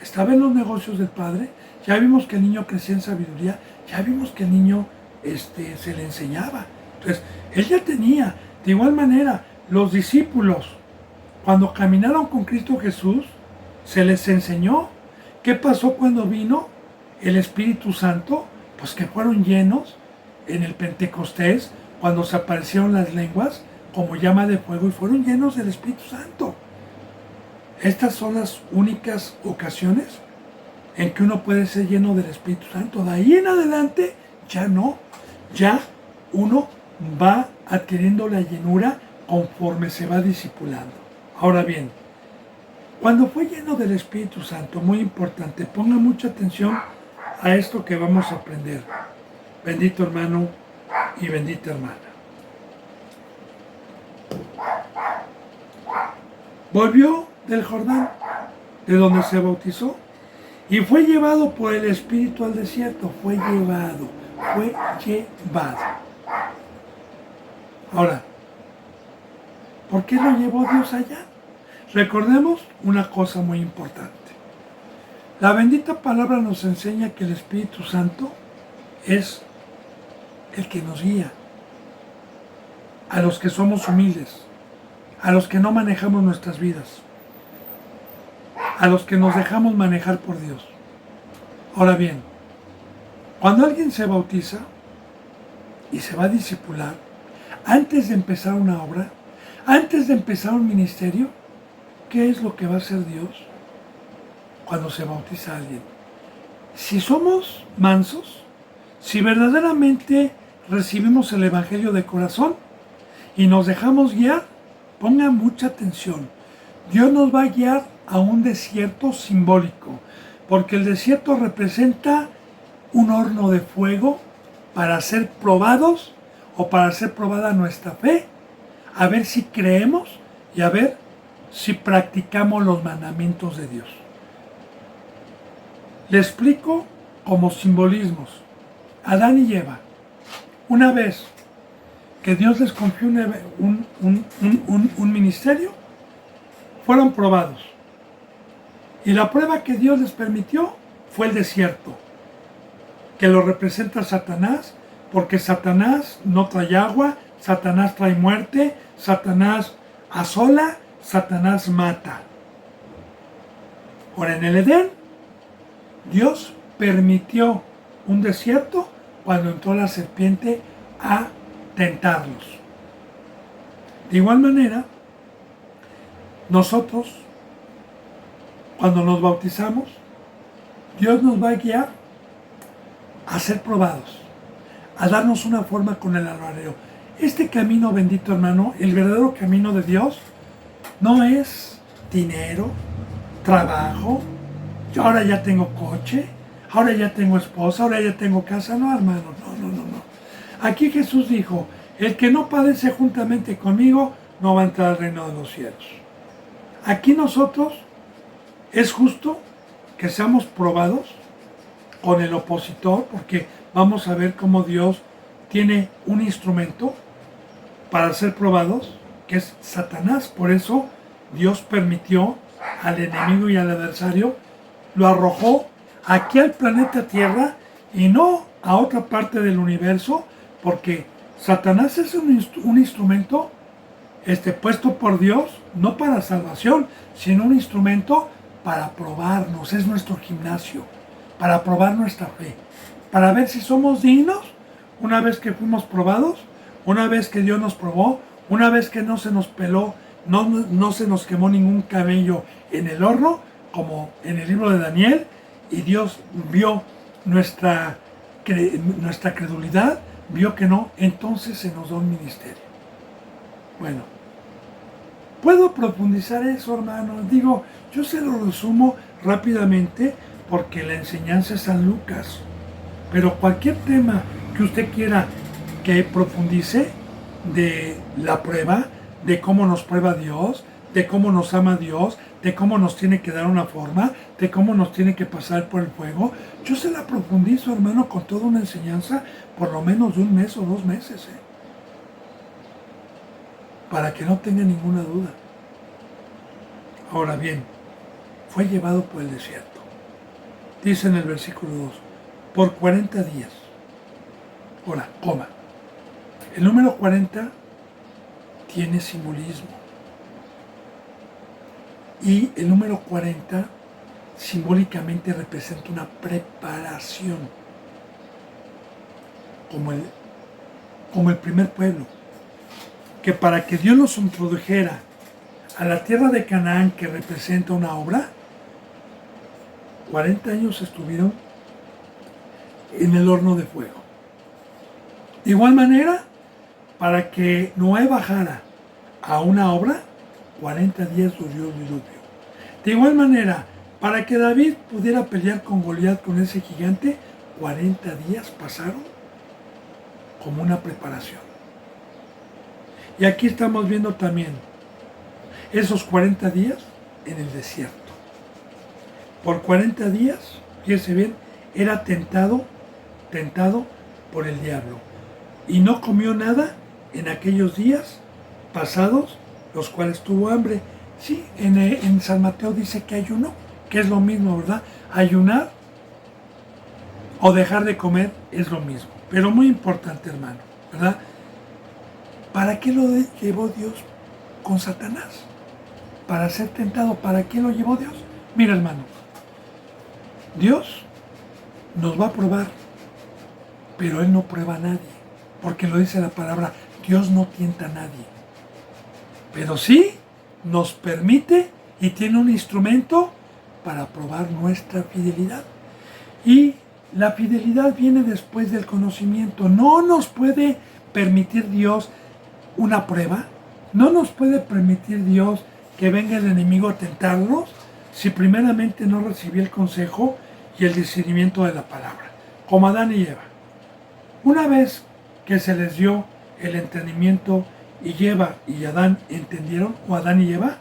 estaba en los negocios del Padre, ya vimos que el niño crecía en sabiduría, ya vimos que el niño se le enseñaba. Entonces, él ya tenía. De igual manera, los discípulos, cuando caminaron con Cristo Jesús, se les enseñó. ¿Qué pasó cuando vino el Espíritu Santo? Pues que fueron llenos en el Pentecostés, cuando se aparecieron las lenguas como llama de fuego y fueron llenos del Espíritu Santo. Estas son las únicas ocasiones en que uno puede ser lleno del Espíritu Santo. De ahí en adelante ya no. Ya uno va adquiriendo la llenura conforme se va discipulando. Ahora bien, cuando fue lleno del Espíritu Santo, muy importante, ponga mucha atención a esto que vamos a aprender. Bendito hermano y bendita hermana. Volvió del Jordán, de donde se bautizó, y fue llevado por el Espíritu al desierto. Fue llevado. Ahora, ¿por qué lo llevó Dios allá? Recordemos una cosa muy importante. La bendita palabra nos enseña que el Espíritu Santo es el que nos guía a los que somos humildes, a los que no manejamos nuestras vidas, a los que nos dejamos manejar por Dios. Ahora bien, cuando alguien se bautiza, y se va a discipular, antes de empezar una obra, antes de empezar un ministerio, ¿qué es lo que va a hacer Dios cuando se bautiza a alguien? Si somos mansos, si verdaderamente recibimos el Evangelio de corazón y nos dejamos guiar, pongan mucha atención. Dios nos va a guiar a un desierto simbólico, porque el desierto representa un horno de fuego para ser probados o para ser probada nuestra fe, a ver si creemos y a ver si practicamos los mandamientos de Dios. Le explico como simbolismos. Adán y Eva, una vez que Dios les confió un ministerio, fueron probados. Y la prueba que Dios les permitió fue el desierto, que lo representa Satanás, porque Satanás no trae agua, Satanás trae muerte, Satanás asola, Satanás mata. Ahora en el Edén, Dios permitió un desierto cuando entró la serpiente a tentarlos. De igual manera, nosotros, cuando nos bautizamos, Dios nos va a guiar a ser probados, a darnos una forma con el alfarero. Este camino, bendito hermano, el verdadero camino de Dios, no es dinero, trabajo, yo ahora ya tengo coche, ahora ya tengo esposa, ahora ya tengo casa. No, hermano, no. Aquí Jesús dijo, el que no padece juntamente conmigo, no va a entrar al reino de los cielos. Aquí nosotros es justo que seamos probados con el opositor, porque vamos a ver cómo Dios tiene un instrumento para ser probados, que es Satanás. Por eso Dios permitió al enemigo y al adversario, lo arrojó aquí al planeta Tierra y no a otra parte del universo, porque Satanás es un instrumento puesto por Dios, no para salvación, sino un instrumento para probarnos. Es nuestro gimnasio, para probar nuestra fe, para ver si somos dignos. Una vez que fuimos probados, una vez que Dios nos probó, una vez que no se nos peló, no se nos quemó ningún cabello en el horno, como en el libro de Daniel, y Dios vio nuestra credulidad, vio que no, entonces se nos da un ministerio. Bueno, ¿puedo profundizar eso, hermano? Digo, yo se lo resumo rápidamente porque la enseñanza es San Lucas, pero cualquier tema que usted quiera que profundice de la prueba, de cómo nos prueba Dios, de cómo nos ama Dios, de cómo nos tiene que dar una forma, de cómo nos tiene que pasar por el fuego, yo se la profundizo, hermano, con toda una enseñanza, por lo menos de 1 mes o 2 meses, para que no tenga ninguna duda. Ahora bien, fue llevado por el desierto. Dice en el versículo 2, por 40 días. Ahora, coma. El número 40 tiene simbolismo. Y el número 40 simbólicamente representa una preparación, como el primer pueblo, que para que Dios nos introdujera a la tierra de Canaán, que representa una obra, 40 años estuvieron en el horno de fuego. De igual manera, para que Noé bajara a una obra, 40 días duró el diluvio. De igual manera, para que David pudiera pelear con Goliat, con ese gigante, 40 días pasaron como una preparación. Y aquí estamos viendo también esos 40 días en el desierto. Por 40 días, fíjese bien, era tentado por el diablo. Y no comió nada en aquellos días pasados, los cuales tuvo hambre. Sí, en San Mateo dice que ayunó, que es lo mismo, ¿verdad? Ayunar o dejar de comer es lo mismo. Pero muy importante, hermano, ¿verdad? ¿Para qué lo llevó Dios con Satanás? Para ser tentado. ¿Para qué lo llevó Dios? Mira, hermano, Dios nos va a probar, pero Él no prueba a nadie. porque lo dice la palabra, Dios no tienta a nadie, pero sí nos permite y tiene un instrumento para probar nuestra fidelidad. Y la fidelidad viene después del conocimiento. No nos puede permitir Dios una prueba, no nos puede permitir Dios que venga el enemigo a tentarnos si primeramente no recibí el consejo y el discernimiento de la palabra, como Adán y Eva. Una vez que se les dio el entendimiento y Eva y Adán entendieron, o Adán y Eva,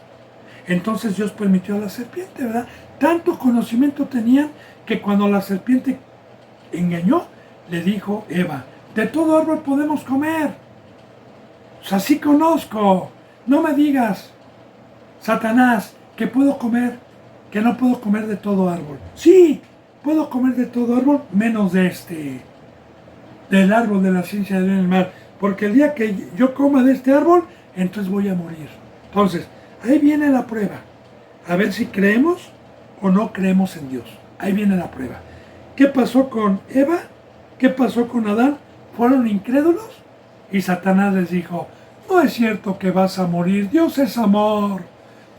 entonces Dios permitió a la serpiente, ¿verdad? Tanto conocimiento tenían que cuando la serpiente engañó, le dijo Eva, de todo árbol podemos comer. O sea, sí conozco, no me digas, Satanás, que puedo comer, que no puedo comer de todo árbol. Sí, puedo comer de todo árbol, menos de del árbol de la ciencia del bien y del mal, porque el día que yo coma de este árbol, entonces voy a morir. Entonces, ahí viene la prueba, a ver si creemos o no creemos en Dios. Ahí viene la prueba. ¿Qué pasó con Eva? ¿Qué pasó con Adán? ¿Fueron incrédulos? Y Satanás les dijo, no es cierto que vas a morir, Dios es amor,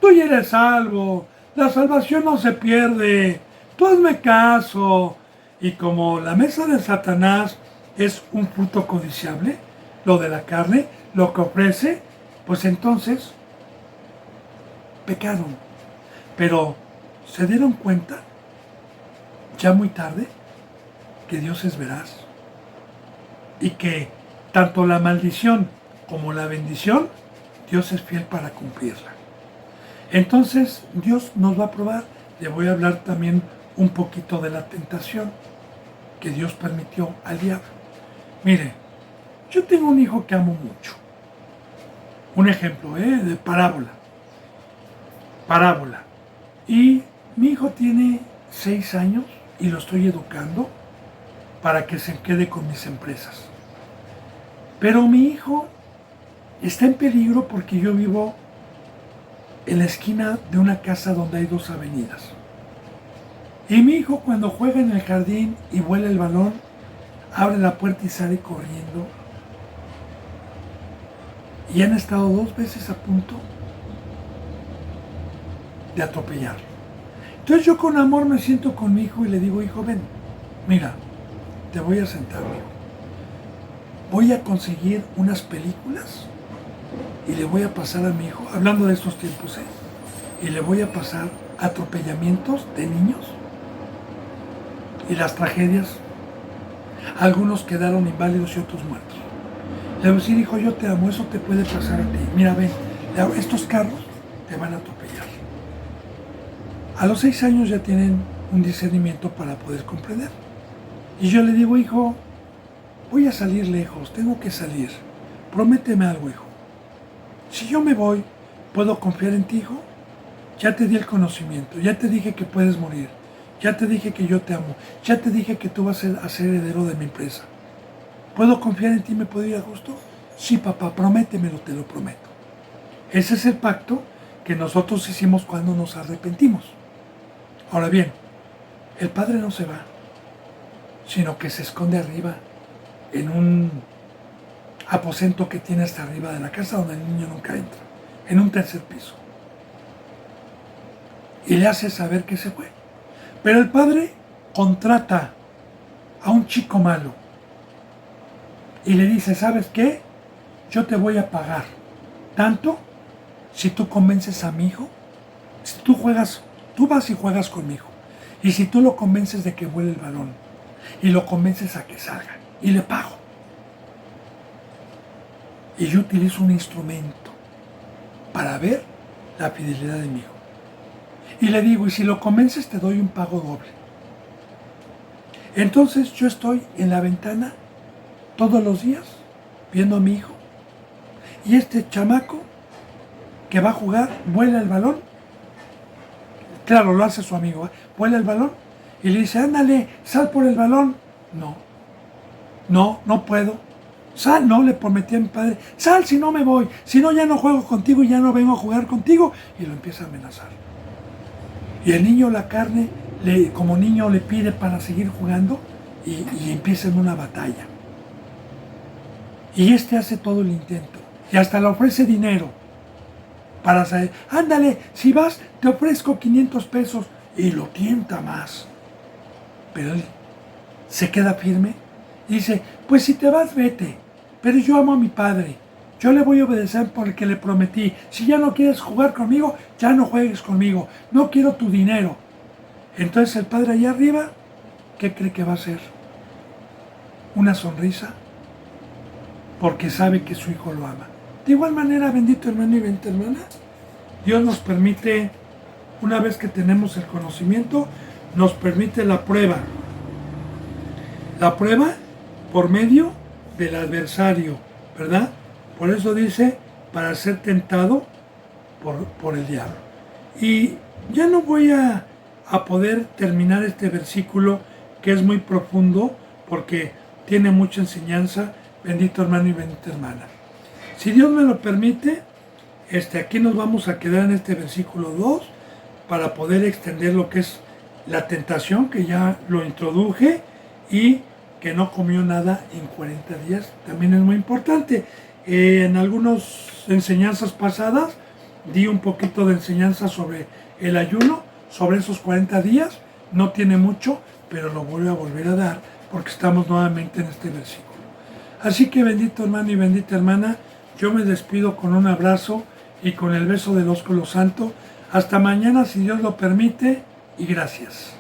tú ya eres salvo, la salvación no se pierde, tú hazme caso. Y como la mesa de Satanás es un fruto codiciable, lo de la carne, lo que ofrece, pues entonces pecaron. Pero se dieron cuenta, ya muy tarde, que Dios es veraz y que tanto la maldición como la bendición, Dios es fiel para cumplirla. Entonces Dios nos va a probar. Le voy a hablar también un poquito de la tentación que Dios permitió al diablo. Mire, yo tengo un hijo que amo mucho. Un ejemplo, de parábola. Parábola. Y mi hijo tiene 6 años y lo estoy educando para que se quede con mis empresas. Pero mi hijo está en peligro porque yo vivo en la esquina de una casa donde hay 2 avenidas. Y mi hijo cuando juega en el jardín y vuela el balón, abre la puerta y sale corriendo. Y han estado 2 veces a punto de atropellarlo. Entonces yo con amor me siento con mi hijo y le digo, hijo, ven, mira, te voy a sentar, hijo. Voy a conseguir unas películas y le voy a pasar a mi hijo, hablando de estos tiempos, y le voy a pasar atropellamientos de niños y las tragedias. Algunos quedaron inválidos y otros muertos. Le voy a decir, hijo, yo te amo, eso te puede pasar a ti. Mira, ven, estos carros te van a atropellar. A los 6 años ya tienen un discernimiento para poder comprender. Y yo le digo, hijo, voy a salir lejos, tengo que salir. Prométeme algo, hijo. Si yo me voy, ¿puedo confiar en ti, hijo? Ya te di el conocimiento, ya te dije que puedes morir, ya te dije que yo te amo, ya te dije que tú vas a ser heredero de mi empresa. ¿Puedo confiar en ti y me puedo ir a gusto? Sí, papá, prométemelo, te lo prometo. Ese es el pacto que nosotros hicimos cuando nos arrepentimos. Ahora bien, el padre no se va, sino que se esconde arriba, en un aposento que tiene hasta arriba de la casa donde el niño nunca entra, en un 3er piso. Y le hace saber que se fue. Pero el padre contrata a un chico malo y le dice, ¿sabes qué? Yo te voy a pagar tanto si tú convences a mi hijo, si tú vas y juegas con mi hijo, y si tú lo convences de que vuele el balón, y lo convences a que salga, y le pago. Y yo utilizo un instrumento para ver la fidelidad de mi hijo. Y le digo, y si lo convences te doy un pago doble. Entonces yo estoy en la ventana todos los días viendo a mi hijo. Y este chamaco que va a jugar, vuela el balón. Claro, lo hace su amigo, vuela el balón y le dice, ándale, sal por el balón. No puedo. Sal, no, le prometí a mi padre, sal si no me voy, si no ya no juego contigo y ya no vengo a jugar contigo. Y lo empieza a amenazar. Y el niño, la carne, como niño le pide para seguir jugando y empieza en una batalla. Y hace todo el intento. Y hasta le ofrece dinero. Para saber, ándale, si vas, te ofrezco 500 pesos. Y lo tienta más. Pero él se queda firme y dice, pues si te vas, vete. Pero yo amo a mi padre. Yo le voy a obedecer porque le prometí. Si ya no quieres jugar conmigo, ya no juegues conmigo. No quiero tu dinero. Entonces el padre allá arriba, ¿qué cree que va a hacer? Una sonrisa, porque sabe que su hijo lo ama. De igual manera, bendito hermano y bendita hermana, Dios nos permite, una vez que tenemos el conocimiento, nos permite la prueba. La prueba por medio del adversario, ¿verdad? Por eso dice, para ser tentado por el diablo. Y ya no voy a poder terminar este versículo que es muy profundo porque tiene mucha enseñanza, bendito hermano y bendita hermana. Si Dios me lo permite, aquí nos vamos a quedar en este versículo 2 para poder extender lo que es la tentación, que ya lo introduje, y que no comió nada en 40 días, también es muy importante. En algunas enseñanzas pasadas di un poquito de enseñanza sobre el ayuno, sobre esos 40 días, no tiene mucho, pero lo voy a volver a dar porque estamos nuevamente en este versículo. Así que bendito hermano y bendita hermana, yo me despido con un abrazo y con el beso del ósculo santo. Hasta mañana si Dios lo permite, y gracias.